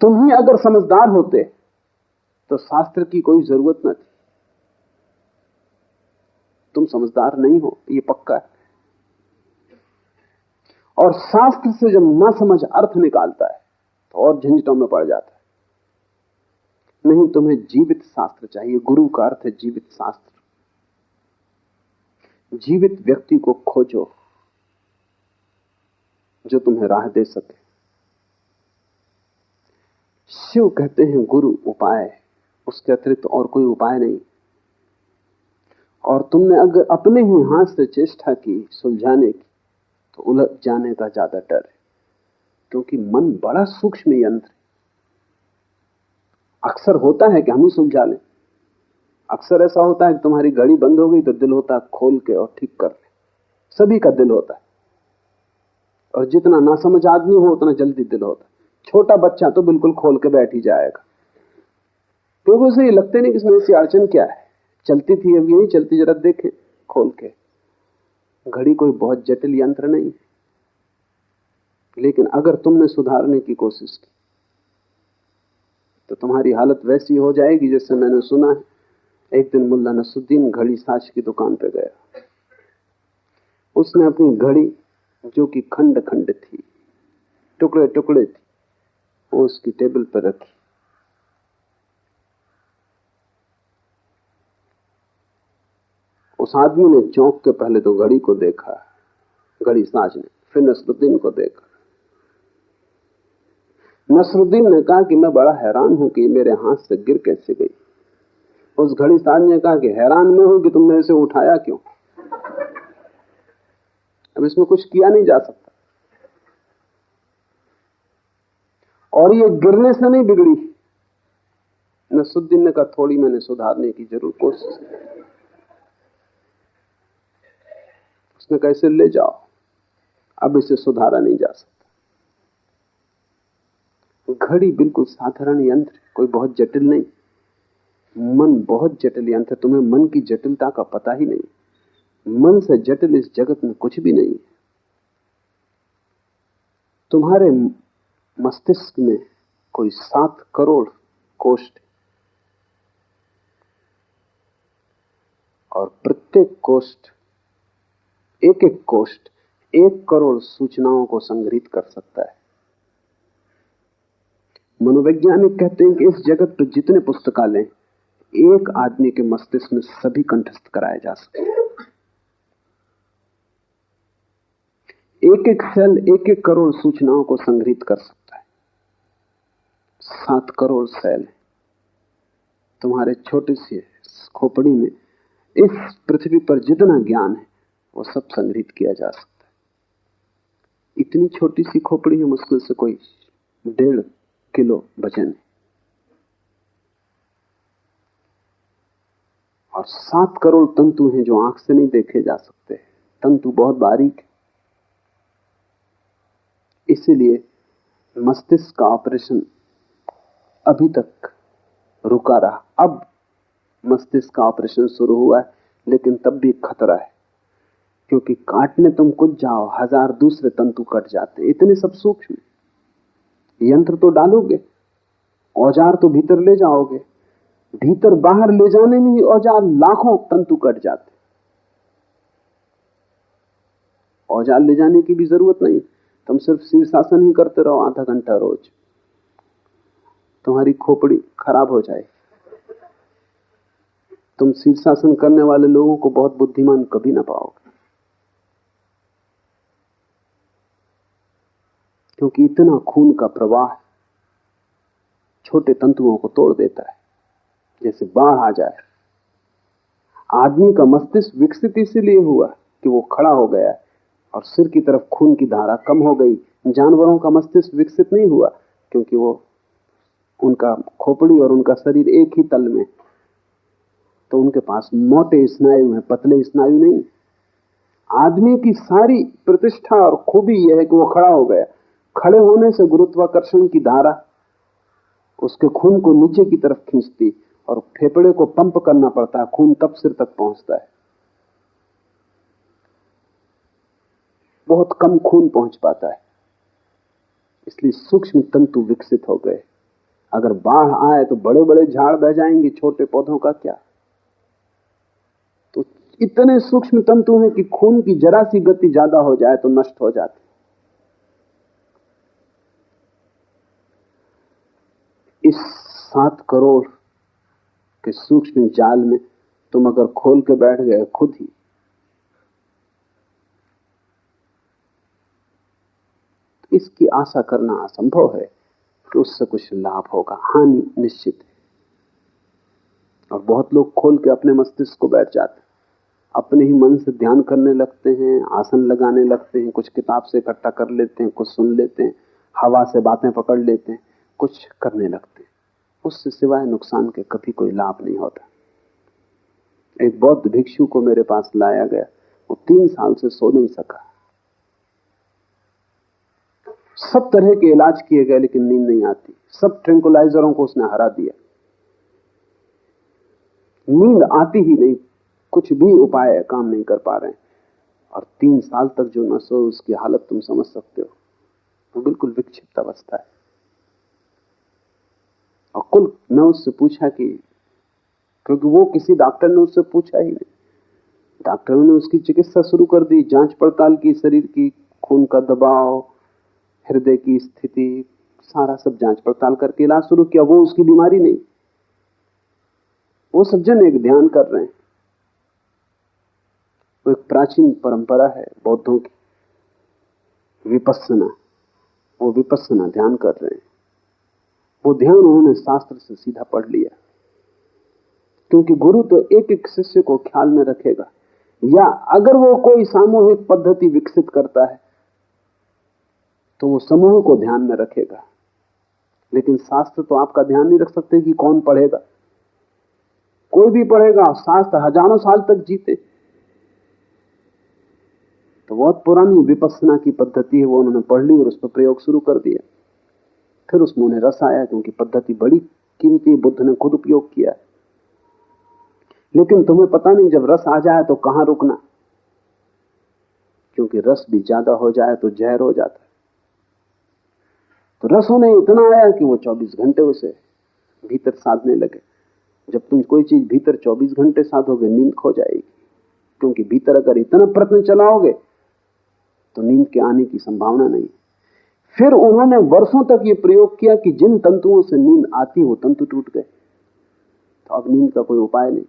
तुम ही अगर समझदार होते तो शास्त्र की कोई जरूरत न थी। तुम समझदार नहीं हो, ये पक्का है। और शास्त्र से जब ना समझ अर्थ निकालता है तो और झंझटों में पड़ जाता है। नहीं, तुम्हें जीवित शास्त्र चाहिए। गुरु का अर्थ है जीवित शास्त्र। जीवित व्यक्ति को खोजो जो तुम्हें राह दे सके। शिव कहते हैं गुरु उपाय, उसके अतिरिक्त और कोई उपाय नहीं। और तुमने अगर अपने ही हाथ से चेष्टा की सुलझाने की तो उलझ जाने का ज्यादा डर है, क्योंकि मन बड़ा सूक्ष्म यंत्र है। अक्सर होता है कि हम ही सुलझा लें। अक्सर ऐसा होता है कि तुम्हारी घड़ी बंद हो गई तो दिल होता है खोल के और ठीक कर ले। सभी का दिल होता है, और जितना नासमझ आदमी हो उतना जल्दी दिल होता है। छोटा बच्चा तो बिल्कुल खोल के बैठ ही जाएगा, क्योंकि उसे ये लगते नहीं कि इसमें ऐसी अड़चन क्या है, चलती थी अब यही चलती, जरा देखें खोल के। घड़ी कोई बहुत जटिल यंत्र नहीं, लेकिन अगर तुमने सुधारने की कोशिश की तो तुम्हारी हालत वैसी हो जाएगी जैसे मैंने सुना है। एक दिन मुल्ला नसरुद्दीन घड़ी साज की दुकान पे गया। उसने अपनी घड़ी, जो कि खंड खंड थी, टुकड़े टुकड़े थी, वो उसकी टेबल पर रखी। उस आदमी ने चौंक के पहले तो घड़ी को देखा, घड़ी साज ने, फिर नसरुद्दीन को देखा। नसरुद्दीन ने कहा कि मैं बड़ा हैरान हूं कि मेरे हाथ से गिर कैसे गई। उस घड़ी साज ने कहा कि हैरान मैं हूं कि तुमने इसे उठाया क्यों। अब इसमें कुछ किया नहीं जा सकता, और ये गिरने से नहीं बिगड़ी। नसरुद्दीन ने कहा थोड़ी मैंने सुधारने की जरूर कोशिश की। उसने कहा इसे ले जाओ, अब इसे सुधारा नहीं जा सकता। घड़ी बिल्कुल साधारण यंत्र, कोई बहुत जटिल नहीं। मन बहुत जटिल यंत्र, तुम्हें मन की जटिलता का पता ही नहीं। मन से जटिल इस जगत में कुछ भी नहीं। तुम्हारे मस्तिष्क में कोई 7 करोड़ कोष्ठ, और प्रत्येक कोष्ठ, एक एक कोष्ठ 1 करोड़ सूचनाओं को संग्रहित कर सकता है। मनोवैज्ञानिक कहते हैं कि इस जगत पर जितने पुस्तकालय एक आदमी के मस्तिष्क में सभी कंठस्थ कराए जा सकते हैं। एक एक सेल 1 करोड़ सूचनाओं को संग्रहित कर सकता है। 7 करोड़ सेल तुम्हारे छोटे से खोपड़ी में। इस पृथ्वी पर जितना ज्ञान है वो सब संग्रहित किया जा सकता है। इतनी छोटी सी खोपड़ी है, मुश्किल से कोई 1.5 किलो वजन है, और 7 करोड़ तंतु हैं जो आंख से नहीं देखे जा सकते। तंतु बहुत बारीक है, इसीलिए मस्तिष्क का ऑपरेशन अभी तक रुका रहा। अब मस्तिष्क का ऑपरेशन शुरू हुआ है, लेकिन तब भी खतरा है, क्योंकि काटने तुम कुछ जाओ 1000 दूसरे तंतु कट जाते। इतने सब सूक्ष्म। यंत्र तो डालोगे, औजार तो भीतर ले जाओगे, भीतर बाहर ले जाने में ही औजार लाखों तंतु कट जाते। औजार ले जाने की भी जरूरत नहीं, तुम सिर्फ शीर्षासन ही करते रहो आधा घंटा रोज, तुम्हारी खोपड़ी खराब हो जाएगी। तुम शीर्षासन करने वाले लोगों को बहुत बुद्धिमान कभी ना पाओगे, क्योंकि इतना खून का प्रवाह छोटे तंतुओं को तोड़ देता है, जैसे बाढ़ आ जाए। आदमी का मस्तिष्क विकसित इसीलिए हुआ कि वो खड़ा हो गया और सिर की तरफ खून की धारा कम हो गई। जानवरों का मस्तिष्क विकसित नहीं हुआ क्योंकि वो, उनका खोपड़ी और उनका शरीर एक ही तल में, तो उनके पास मोटे स्नायु हैं, पतले स्नायु नहीं। आदमी की सारी प्रतिष्ठा और खूबी यह है कि वो खड़ा हो गया। खड़े होने से गुरुत्वाकर्षण की धारा उसके खून को नीचे की तरफ खींचती और फेफड़े को पंप करना पड़ता है, खून तब सिर तक पहुंचता है। बहुत कम खून पहुंच पाता है, इसलिए सूक्ष्म तंतु विकसित हो गए। अगर बाढ़ आए तो बड़े बड़े झाड़ बह जाएंगे, छोटे पौधों का क्या। तो इतने सूक्ष्म तंतु हैं कि खून की जरा सी गति ज्यादा हो जाए तो नष्ट हो जाते। इस 7 करोड़ के सूक्ष्म जाल में तुम अगर खोल के बैठ गए खुद ही, तो इसकी आशा करना असंभव है कि उससे कुछ लाभ होगा। हानि निश्चित है। और बहुत लोग खोल के अपने मस्तिष्क को बैठ जाते, अपने ही मन से ध्यान करने लगते हैं, आसन लगाने लगते हैं, कुछ किताब से इकट्ठा कर लेते हैं, कुछ सुन लेते हैं, हवा से बातें पकड़ लेते हैं, कुछ करने लगते हैं। उससे सिवाय नुकसान के कभी कोई लाभ नहीं होता। एक बौद्ध भिक्षु को मेरे पास लाया गया, वो 3 साल से सो नहीं सका। सब तरह के इलाज किए गए लेकिन नींद नहीं आती। सब ट्रैंकुलाइजरों को उसने हरा दिया, नींद आती ही नहीं। कुछ भी उपाय काम नहीं कर पा रहे हैं। और 3 साल तक जो न सोए उसकी हालत तुम समझ सकते हो। वो बिल्कुल विक्षिप्त अवस्था है। और कुल मैं उससे पूछा कि, क्योंकि वो किसी डॉक्टर ने उससे पूछा ही नहीं, डॉक्टरों ने उसकी चिकित्सा शुरू कर दी, जांच पड़ताल की, शरीर की, खून का दबाव, हृदय की स्थिति, सारा सब जांच पड़ताल करके इलाज शुरू किया। वो उसकी बीमारी नहीं। वो सज्जन एक ध्यान कर रहे हैं। वो एक प्राचीन परंपरा है बौद्धों की, विपस्सना। वो विपस्सना ध्यान कर रहे हैं। वो ध्यान उन्होंने शास्त्र से सीधा पढ़ लिया, क्योंकि गुरु तो एक एक शिष्य को ख्याल में रखेगा, या अगर वो कोई सामूहिक पद्धति विकसित करता है तो वो समूह को ध्यान में रखेगा। लेकिन शास्त्र तो आपका ध्यान नहीं रख सकते कि कौन पढ़ेगा। कोई भी पढ़ेगा, शास्त्र हजारों साल तक जीते। तो बहुत पुरानी विपस्सना की पद्धति है, वो उन्होंने पढ़ ली और उस पर प्रयोग शुरू कर दिया। फिर उसमें उन्हें रस आया, क्योंकि पद्धति बड़ी कीमती, बुद्ध ने खुद उपयोग किया। लेकिन तुम्हें पता नहीं जब रस आ जाए तो कहां रुकना, क्योंकि रस भी ज्यादा हो जाए तो जहर हो जाता है। तो रस उन्हें इतना आया कि वो 24 घंटे उसे भीतर साधने लगे। जब तुम कोई चीज भीतर 24 घंटे साधोगे, नींद खो जाएगी, क्योंकि भीतर अगर इतना प्रयत्न चलाओगे तो नींद के आने की संभावना नहीं। फिर उन्होंने वर्षों तक ये प्रयोग किया कि जिन तंतुओं से नींद आती वो तंतु टूट गए। तो अब नींद का कोई उपाय नहीं,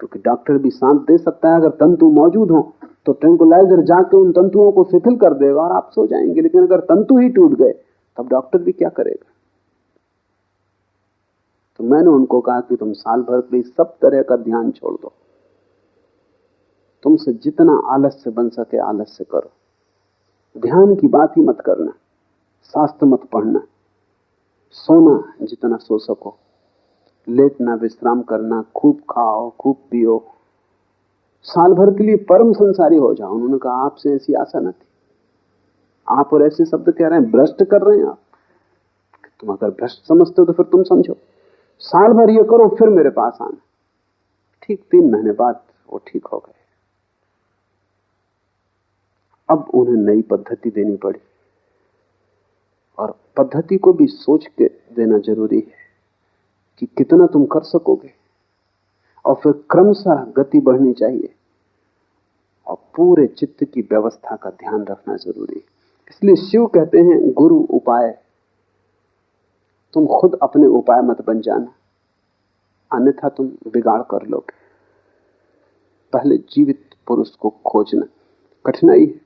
क्योंकि डॉक्टर भी शांत दे सकता है। अगर तंतु मौजूद हो तो ट्रैंकुलाइजर जाके उन तंतुओं को शिथिल कर देगा और आप सो जाएंगे। लेकिन अगर तंतु ही टूट गए तब डॉक्टर भी क्या करेगा। तो मैंने उनको कहा कि तुम साल भर के लिए सब तरह का ध्यान छोड़ दो। तुमसे जितना आलस्य बन सके आलस्य करो। ध्यान की बात ही मत करना, शास्त्र मत पढ़ना, सोना जितना सो सको, लेटना, विश्राम करना, खूब खाओ, खूब पियो, साल भर के लिए परम संसारी हो जाओ। उन्होंने कहा आपसे ऐसी आशा न थी। आप और ऐसे शब्द कह रहे हैं, भ्रष्ट कर रहे हैं आप। तुम अगर भ्रष्ट समझते हो तो फिर तुम समझो, साल भर ये करो फिर मेरे पास आना। ठीक 3 महीने बाद वो ठीक हो गए। अब उन्हें नई पद्धति देनी पड़ी, और पद्धति को भी सोच के देना जरूरी है कि कितना तुम कर सकोगे, और फिर क्रमशः गति बढ़नी चाहिए, और पूरे चित्त की व्यवस्था का ध्यान रखना जरूरी है। इसलिए शिव कहते हैं गुरु उपाय। तुम खुद अपने उपाय मत बन जाना, अन्यथा तुम बिगाड़ कर लोगे। पहले जीवित पुरुष को खोजना कठिनाई है,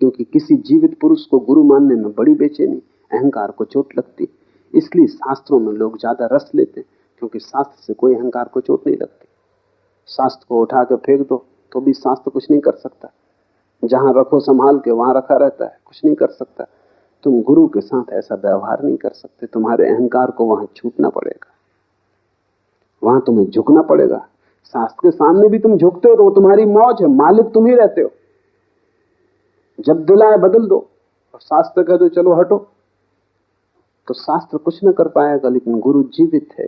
क्योंकि किसी जीवित पुरुष को गुरु मानने में बड़ी बेचैनी, अहंकार को चोट लगती। इसलिए शास्त्रों में लोग ज्यादा रस लेते हैं, क्योंकि शास्त्र से कोई अहंकार को चोट नहीं लगती। शास्त्र को उठा के फेंक दो तो भी शास्त्र कुछ नहीं कर सकता। जहां रखो संभाल के वहां रखा रहता है, कुछ नहीं कर सकता। तुम गुरु के साथ ऐसा व्यवहार नहीं कर सकते, तुम्हारे अहंकार को वहां छूटना पड़ेगा। वहां तुम्हें झुकना पड़ेगा। शास्त्र के सामने भी तुम झुकते हो तो वो तुम्हारी मौज है, मालिक तुम ही रहते हो। जब दिल आए बदल दो, और शास्त्र कह दो चलो हटो, तो शास्त्र कुछ न कर पाएगा, लेकिन गुरु जीवित है,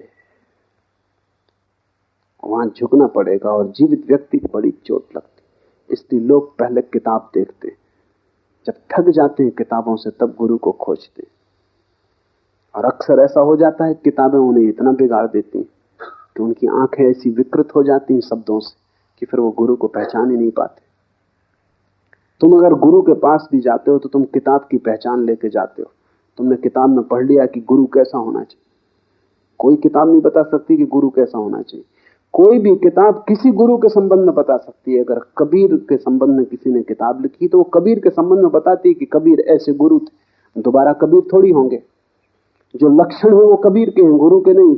वहां झुकना पड़ेगा। और जीवित व्यक्ति को बड़ी चोट लगती, इसलिए लोग पहले किताब देखते, जब थक जाते हैं किताबों से तब गुरु को खोजते। और अक्सर ऐसा हो जाता है किताबें उन्हें इतना बिगाड़ देती कि उनकी आंखें ऐसी विकृत हो जाती हैं शब्दों से कि फिर वो गुरु को पहचान ही नहीं पाते। तुम अगर गुरु के पास भी जाते हो तो तुम किताब की पहचान लेके जाते हो। तुमने किताब में पढ़ लिया कि गुरु कैसा होना चाहिए। कोई किताब नहीं बता सकती कि गुरु कैसा होना चाहिए। कोई भी किताब किसी गुरु के संबंध में बता सकती है। अगर कबीर के संबंध में किसी ने किताब लिखी तो वो कबीर के संबंध में बताती है कि कबीर ऐसे गुरु थे, दोबारा कबीर थोड़ी होंगे। जो लक्षण है वो कबीर के हैं, गुरु के नहीं।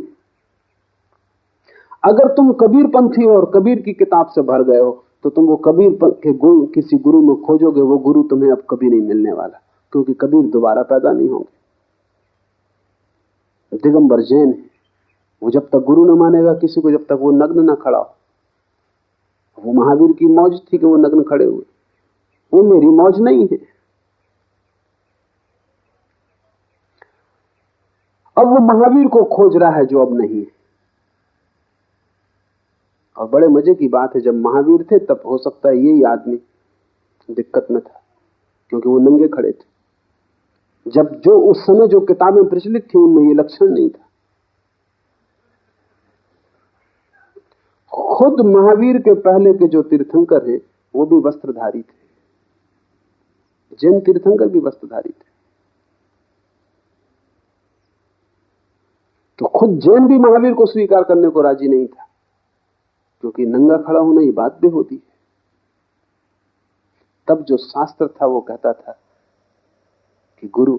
अगर तुम कबीर पंथी हो और कबीर की किताब से भर गए हो तो तुम वो कबीर के गुरु किसी गुरु में खोजोगे, वो गुरु तुम्हें अब कभी नहीं मिलने वाला, क्योंकि कबीर दोबारा पैदा नहीं होंगे। दिगंबर जैन है, वो जब तक गुरु न मानेगा किसी को, जब तक वो नग्न न खड़ा हो। वो महावीर की मौज थी कि वो नग्न खड़े हुए, वो मेरी मौज नहीं है। अब वो महावीर को खोज रहा है जो अब नहीं है। और बड़े मजे की बात है, जब महावीर थे तब हो सकता है यही आदमी दिक्कत में था, क्योंकि वो नंगे खड़े थे। जब जो उस समय जो किताबें प्रचलित थी उनमें ये लक्षण नहीं था। खुद महावीर के पहले के जो तीर्थंकर हैं वो भी वस्त्रधारी थे। जैन तीर्थंकर भी वस्त्रधारी थे। तो खुद जैन भी महावीर को स्वीकार करने को राजी नहीं था, क्योंकि नंगा खड़ा होना ही बात भी होती है। तब जो शास्त्र था वो कहता था कि गुरु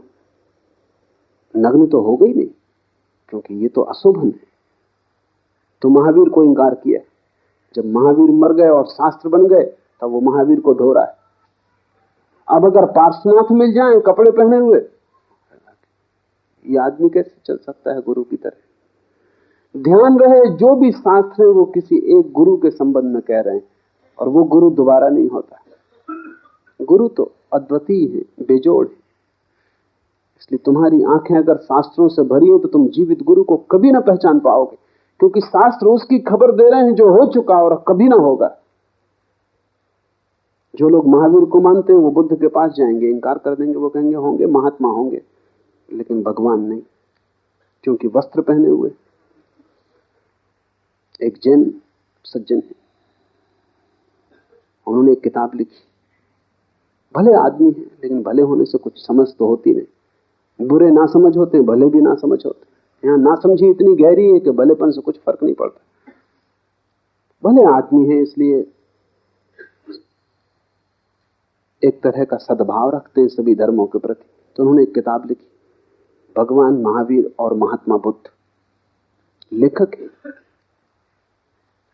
नग्न तो हो गई नहीं, क्योंकि ये तो अशोभन है। तो महावीर को इंकार किया। जब महावीर मर गए और शास्त्र बन गए तब वो महावीर को ढो रहा है। अब अगर पार्श्वनाथ मिल जाए कपड़े पहने हुए, ये आदमी कैसे चल सकता है गुरु की तरह। ध्यान रहे, जो भी शास्त्र है वो किसी एक गुरु के संबंध में कह रहे हैं, और वो गुरु दोबारा नहीं होता। गुरु तो अद्वितीय है, बेजोड़ है। इसलिए तुम्हारी आंखें अगर शास्त्रों से भरी हो तो तुम जीवित गुरु को कभी ना पहचान पाओगे, क्योंकि शास्त्र उसकी खबर दे रहे हैं जो हो चुका और कभी ना होगा। जो लोग महावीर को मानते हैं वो बुद्ध के पास जाएंगे, इंकार कर देंगे, वो कहेंगे होंगे महात्मा होंगे, लेकिन भगवान नहीं, क्योंकि वस्त्र पहने हुए। एक जैन सज्जन है, उन्होंने एक किताब लिखी। भले आदमी है, लेकिन भले होने से कुछ समझ तो होती नहीं। बुरे ना समझ होते हैं, भले भी ना समझ होते। यहाँ ना समझी इतनी गहरी है कि भलेपन से कुछ फर्क नहीं पड़ता। भले आदमी है, इसलिए एक तरह का सद्भाव रखते हैं सभी धर्मों के प्रति। तो उन्होंने एक किताब लिखी, भगवान महावीर और महात्मा बुद्ध। लेखक है,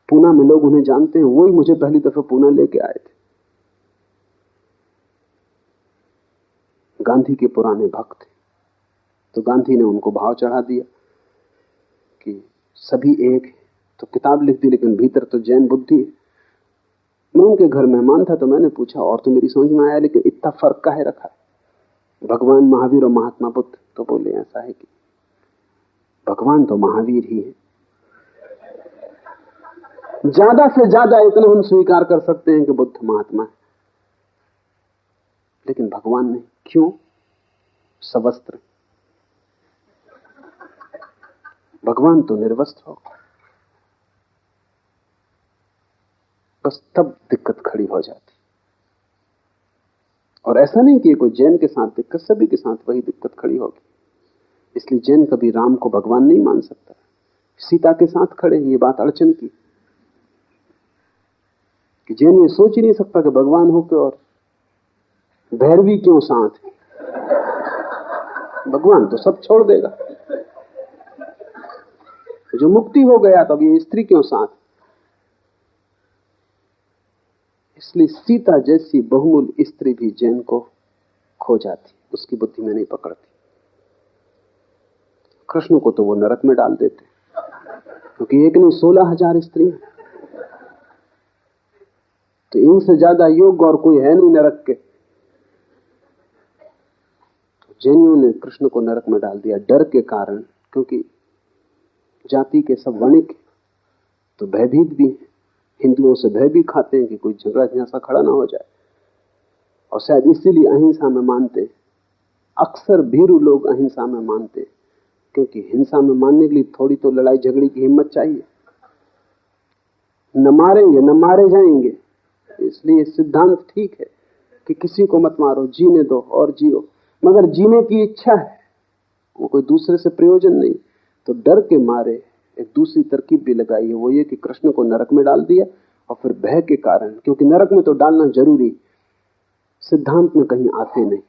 पूना में लोग उन्हें जानते हैं। वही मुझे पहली दफा पूना लेके आए थे। गांधी के पुराने भक्त थे। तो गांधी ने उनको भाव चढ़ा दिया कि सभी एक है, तो किताब लिख दी, लेकिन भीतर तो जैन बुद्धि है। मैं उनके घर मेहमान था, तो मैंने पूछा, और तो मेरी समझ में आया, लेकिन इतना फर्क काहे रखा है भगवान महावीर और महात्मा बुद्ध? तो बोले ऐसा है कि भगवान तो महावीर ही है। ज्यादा से ज्यादा इतना हम स्वीकार कर सकते हैं कि बुद्ध महात्मा है, लेकिन भगवान नहीं। क्यों? सवस्त्र। भगवान तो निर्वस्त्र हो। बस तब दिक्कत खड़ी हो जाती। और ऐसा नहीं कि कोई जैन के साथ दिक्कत, सभी के साथ वही दिक्कत खड़ी होगी। इसलिए जैन कभी राम को भगवान नहीं मान सकता। सीता के साथ खड़े, ये बात अड़चन की कि जैन ये सोच ही नहीं सकता कि भगवान हो के और भैरवी क्यों साथ है। भगवान तो सब छोड़ देगा, जो मुक्ति हो गया तो अब ये स्त्री क्यों साथ। इसलिए सीता जैसी बहुमूल स्त्री भी जैन को खो जाती, उसकी बुद्धि में नहीं पकड़ती। कृष्ण को तो वो नरक में डाल देते। क्योंकि एक नहीं 16,000 स्त्री, तो इनसे ज्यादा योग्य और कोई है नहीं नरक के। जैनियों ने कृष्ण को नरक में डाल दिया डर के कारण, क्योंकि जाति के सब वणिक तो भयभीत भी हैं, हिंदुओं से भय भी खाते हैं कि कोई झगड़ा झंसा खड़ा ना हो जाए, और शायद इसीलिए अहिंसा में मानते हैं। अक्सर भीरू लोग अहिंसा में मानते हैं, क्योंकि हिंसा में मानने के लिए थोड़ी तो लड़ाई झगड़े की हिम्मत चाहिए। न मारेंगे न मारे जाएंगे, इसलिए सिद्धांत ठीक है कि किसी को मत मारो, जीने दो और जियो, मगर जीने की इच्छा है, वो कोई दूसरे से प्रयोजन नहीं। तो डर के मारे एक दूसरी तरकीब भी लगाई है, वो ये कि कृष्ण को नरक में डाल दिया, और फिर भय के कारण, क्योंकि नरक में तो डालना जरूरी, सिद्धांत में कहीं आते नहीं,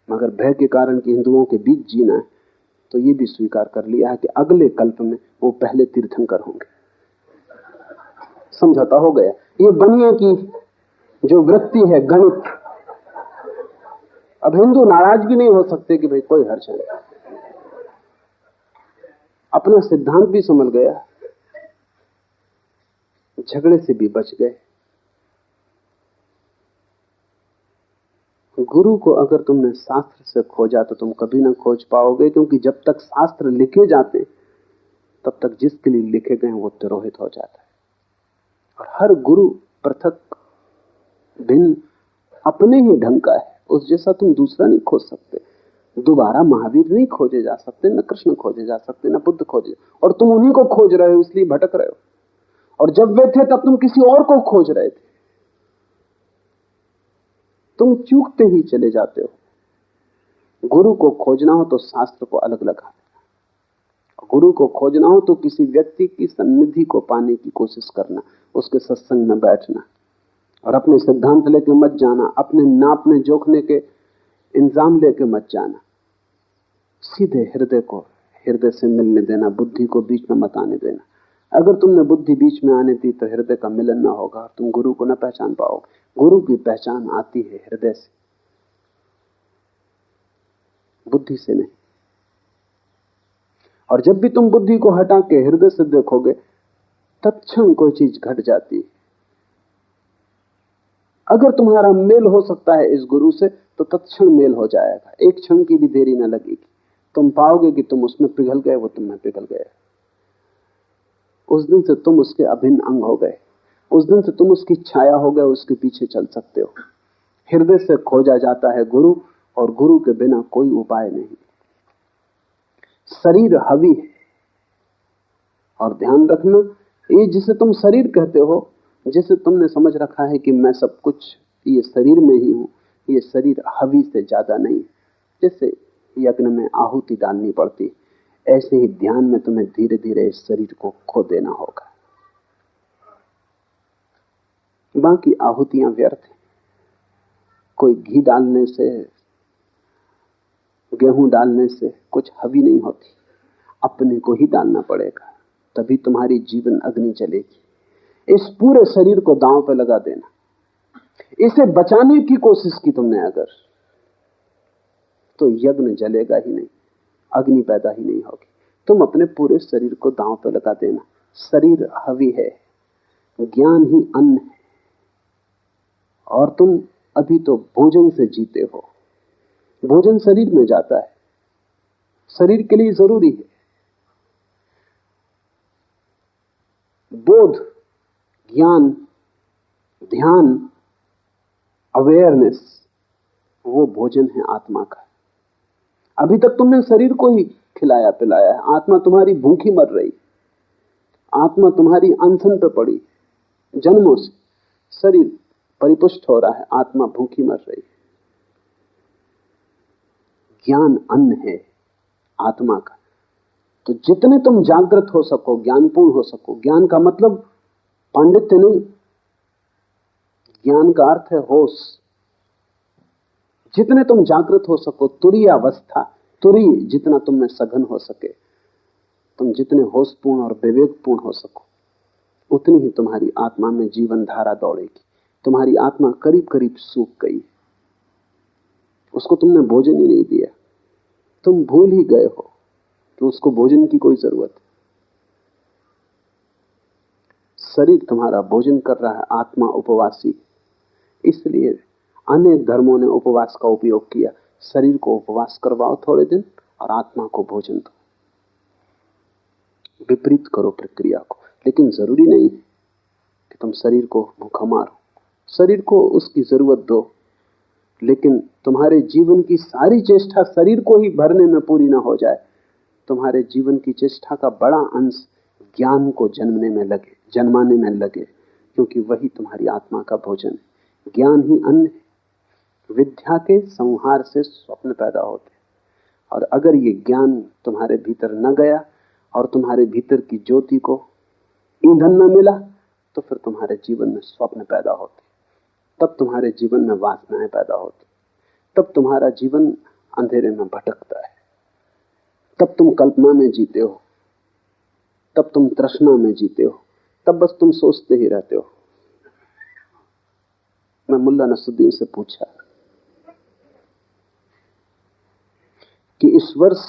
मगर भय के कारण कि हिंदुओं के बीच जीना है, तो ये भी स्वीकार कर लिया है कि अगले कल्प में वो पहले तीर्थंकर होंगे। समझौता हो गया। ये बनिए की जो वृत्ति है गणित, अब हिंदू नाराज भी नहीं हो सकते कि भाई कोई हर्ष नहीं, अपना सिद्धांत भी समझ गया, झगड़े से भी बच गए। गुरु को अगर तुमने शास्त्र से खोजा तो तुम कभी ना खोज पाओगे, क्योंकि जब तक शास्त्र लिखे जाते तब तक जिसके लिए लिखे गए वो तिरोहित हो जाता है। और हर गुरु पृथक भिन्न अपने ही ढंग का है, उस जैसा तुम दूसरा नहीं खोज सकते। दोबारा महावीर नहीं खोजे जा सकते, न कृष्ण खोजे जा सकते, न बुद्ध खोजे, और तुम उन्हीं को खोज रहे हो, इसलिए भटक रहे हो। और जब वे थे तब तुम किसी और को खोज रहे थे, तुम चूकते ही चले जाते हो। गुरु को खोजना हो तो शास्त्र को अलग लगा देना, गुरु को खोजना हो तो किसी व्यक्ति की सन्निधि को पाने की कोशिश करना, उसके सत्संग में बैठना, और अपने सिद्धांत लेके मत जाना, अपने नापने जोखने के इंजाम लेके मत जाना। सीधे हृदय को हृदय से मिलने देना, बुद्धि को बीच में मत आने देना। अगर तुमने बुद्धि बीच में आने दी तो हृदय का मिलन ना होगा, तुम गुरु को ना पहचान पाओगे। गुरु की पहचान आती है हृदय से, बुद्धि से नहीं। और जब भी तुम बुद्धि को हटा के हृदय से देखोगे, तत्क्षण कोई चीज घट जाती है। अगर तुम्हारा मेल हो सकता है इस गुरु से तो तत्क्षण मेल हो जाएगा, एक क्षण की भी देरी ना लगेगी। तुम पाओगे कि तुम उसमें पिघल गए, वो तुम्हें पिघल गए। उस दिन से तुम उसके अभिन्न अंग हो गए, उस दिन से तुम उसकी छाया हो गए, उसके पीछे चल सकते हो। हृदय से खोजा जाता है गुरु, और गुरु के बिना कोई उपाय नहीं। शरीर हवी है, और ध्यान रखना, ये जिसे तुम शरीर कहते हो, जिसे तुमने समझ रखा है कि मैं सब कुछ ये शरीर में ही हूं, ये शरीर हवी से ज्यादा नहीं। जैसे यज्ञ में आहुति डालनी पड़ती, ऐसे ही ध्यान में तुम्हें धीरे धीरे इस शरीर को खो देना होगा। बाकी आहुतियां व्यर्थ हैं। कोई घी डालने से, गेहूं डालने से कुछ हवी नहीं होती, अपने को ही डालना पड़ेगा, तभी तुम्हारी जीवन अग्नि चलेगी। इस पूरे शरीर को दांव पे लगा देना, इसे बचाने की कोशिश की तुमने अगर, तो यज्ञ जलेगा ही नहीं, अग्नि पैदा ही नहीं होगी। तुम अपने पूरे शरीर को दांव पे लगा देना। शरीर हवी है, ज्ञान ही अन्न है, और तुम अभी तो भोजन से जीते हो। भोजन शरीर में जाता है, शरीर के लिए जरूरी है। बोध, ज्ञान, ध्यान, अवेयरनेस, वो भोजन है आत्मा का। अभी तक तुमने शरीर को ही खिलाया पिलाया है, आत्मा तुम्हारी भूखी मर रही, आत्मा तुम्हारी अनशन पे पड़ी। जन्मों से शरीर परिपुष्ट हो रहा है, आत्मा भूखी मर रही। ज्ञान अन्न है आत्मा का। तो जितने तुम जागृत हो सको, ज्ञानपूर्ण हो सको, ज्ञान का मतलब पांडित्य नहीं, ज्ञान का अर्थ है होश। जितने तुम जागृत हो सको, तुरीय अवस्था, तुरीय जितना तुम में सघन हो सके, तुम जितने होशपूर्ण और विवेकपूर्ण हो सको, उतनी ही तुम्हारी आत्मा में जीवन धारा दौड़ेगी। तुम्हारी आत्मा करीब करीब सूख गई, उसको तुमने भोजन ही नहीं दिया, तुम भूल ही गए हो कि उसको भोजन की कोई जरूरत है। शरीर तुम्हारा भोजन कर रहा है, आत्मा उपवासी। इसलिए अनेक धर्मों ने उपवास का उपयोग किया। शरीर को उपवास करवाओ थोड़े दिन और आत्मा को भोजन दो, विपरीत करो प्रक्रिया को। लेकिन जरूरी नहीं कि तुम शरीर को भूखा मारो, शरीर को उसकी जरूरत दो, लेकिन तुम्हारे जीवन की सारी चेष्टा शरीर को ही भरने में पूरी ना हो जाए। तुम्हारे जीवन की चेष्टा का बड़ा अंश ज्ञान को जन्माने में लगे, क्योंकि वही तुम्हारी आत्मा का भोजन है। ज्ञान ही अन्न है। विद्या के संहार से स्वप्न पैदा होते, और अगर ये ज्ञान तुम्हारे भीतर न गया और तुम्हारे भीतर की ज्योति को ईंधन न मिला, तो फिर तुम्हारे जीवन में स्वप्न पैदा होते, तब तुम्हारे जीवन में वासनाएं पैदा होती, तब तुम्हारा जीवन अंधेरे में भटकता है, तब तुम कल्पना में जीते हो, तब तुम तृष्णा में जीते हो, तब बस तुम सोचते ही रहते हो। मैं मुल्ला नसरुद्दीन से पूछा कि इस वर्ष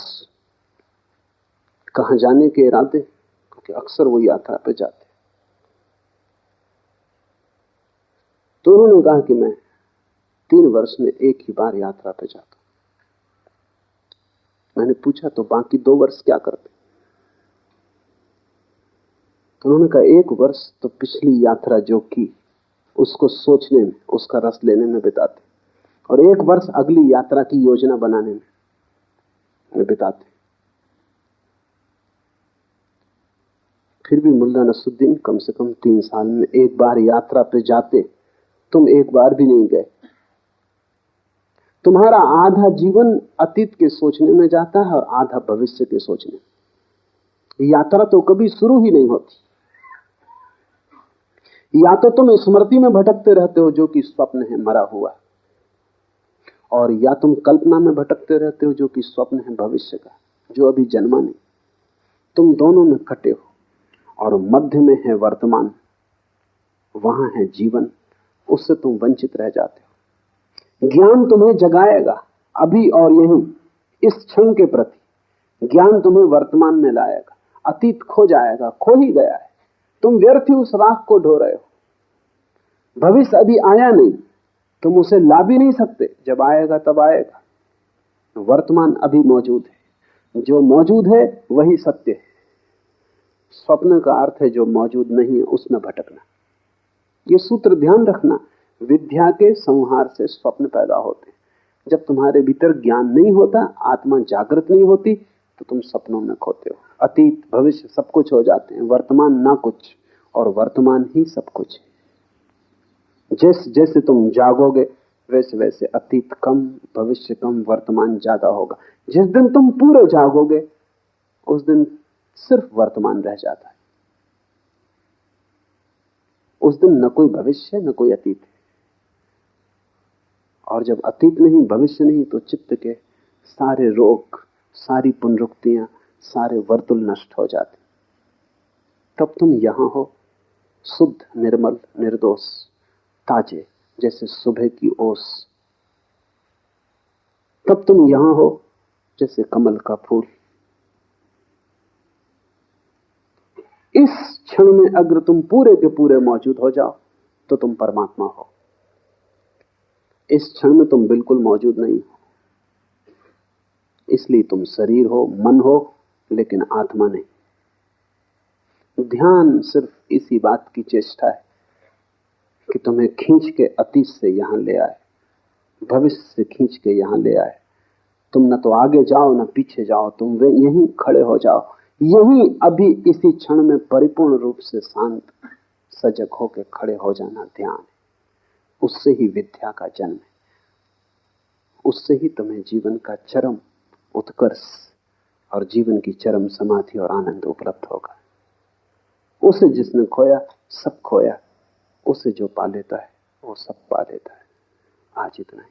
कहां जाने के इरादे, क्योंकि अक्सर वो यात्रा पे जाते, तो उन्होंने कहा कि मैं 3 वर्ष में एक ही बार यात्रा पे जाता हूं। मैंने पूछा तो बाकी 2 वर्ष क्या करते? तो उन्होंने कहा 1 वर्ष तो पिछली यात्रा जो की उसको सोचने में, उसका रस लेने में बिताते, और 1 वर्ष अगली यात्रा की योजना बनाने में बिताते। फिर भी मुल्ला नसरुद्दीन कम से कम 3 साल में एक बार यात्रा पे जाते, तुम एक बार भी नहीं गए। तुम्हारा आधा जीवन अतीत के सोचने में जाता है और आधा भविष्य के सोचने में। यात्रा तो कभी शुरू ही नहीं होती। या तो तुम स्मृति में भटकते रहते हो जो कि स्वप्न है मरा हुआ, और या तुम कल्पना में भटकते रहते हो जो कि स्वप्न है भविष्य का, जो अभी जन्मा नहीं। तुम दोनों में कटे हो, और मध्य में है वर्तमान, वहां है जीवन, उससे तुम वंचित रह जाते हो। ज्ञान तुम्हें जगाएगा अभी और यहीं, इस क्षण के प्रति। ज्ञान तुम्हें वर्तमान में लाएगा। अतीत खो जाएगा, खो ही गया है, तुम व्यर्थ ही उस राख को ढो रहे हो। भविष्य अभी आया नहीं, तुम उसे ला भी नहीं सकते, जब आएगा तब आएगा। वर्तमान अभी मौजूद है, जो मौजूद है वही सत्य है। स्वप्न का अर्थ है जो मौजूद नहीं है उसमें भटकना। ये सूत्र ध्यान रखना। विद्या के संहार से स्वप्न पैदा होते। जब तुम्हारे भीतर ज्ञान नहीं होता, आत्मा जागृत नहीं होती, तो तुम सपनों में खोते हो। अतीत भविष्य सब कुछ हो जाते हैं, वर्तमान ना कुछ, और वर्तमान ही सब कुछ है। जैसे जैसे तुम जागोगे वैसे वैसे अतीत कम, भविष्य कम, वर्तमान ज्यादा होगा। जिस दिन तुम पूरे जागोगे उस दिन सिर्फ वर्तमान रह जाता है। उस दिन न कोई भविष्य न कोई अतीत है, और जब अतीत नहीं भविष्य नहीं, तो चित्त के सारे रोग, सारी पुनरुक्तियां, सारे वर्तुल नष्ट हो जाते। तब तुम यहां हो, शुद्ध, निर्मल, निर्दोष, ताजे, जैसे सुबह की ओस। तब तुम यहां हो जैसे कमल का फूल। इस क्षण में अगर तुम पूरे के पूरे मौजूद हो जाओ तो तुम परमात्मा हो। इस क्षण में तुम बिल्कुल मौजूद नहीं हो, इसलिए तुम शरीर हो, मन हो, लेकिन आत्मा नहीं। ध्यान सिर्फ इसी बात की चेष्टा है कि तुम्हें खींच के अतीत से यहां ले आए, भविष्य से खींच के यहां ले आए। तुम न तो आगे जाओ न पीछे जाओ, तुम वे यहीं खड़े हो जाओ। यहीं अभी इसी क्षण में परिपूर्ण रूप से शांत सजग होकर खड़े हो जाना ध्यान है। उससे ही विद्या का जन्म है, उससे ही तुम्हें जीवन का चरम उत्कर्ष और जीवन की चरम समाधि और आनंद उपलब्ध होगा। उसे जिसने खोया सब खोया, उसे जो पा लेता है वो सब पा लेता है। आज इतना ही।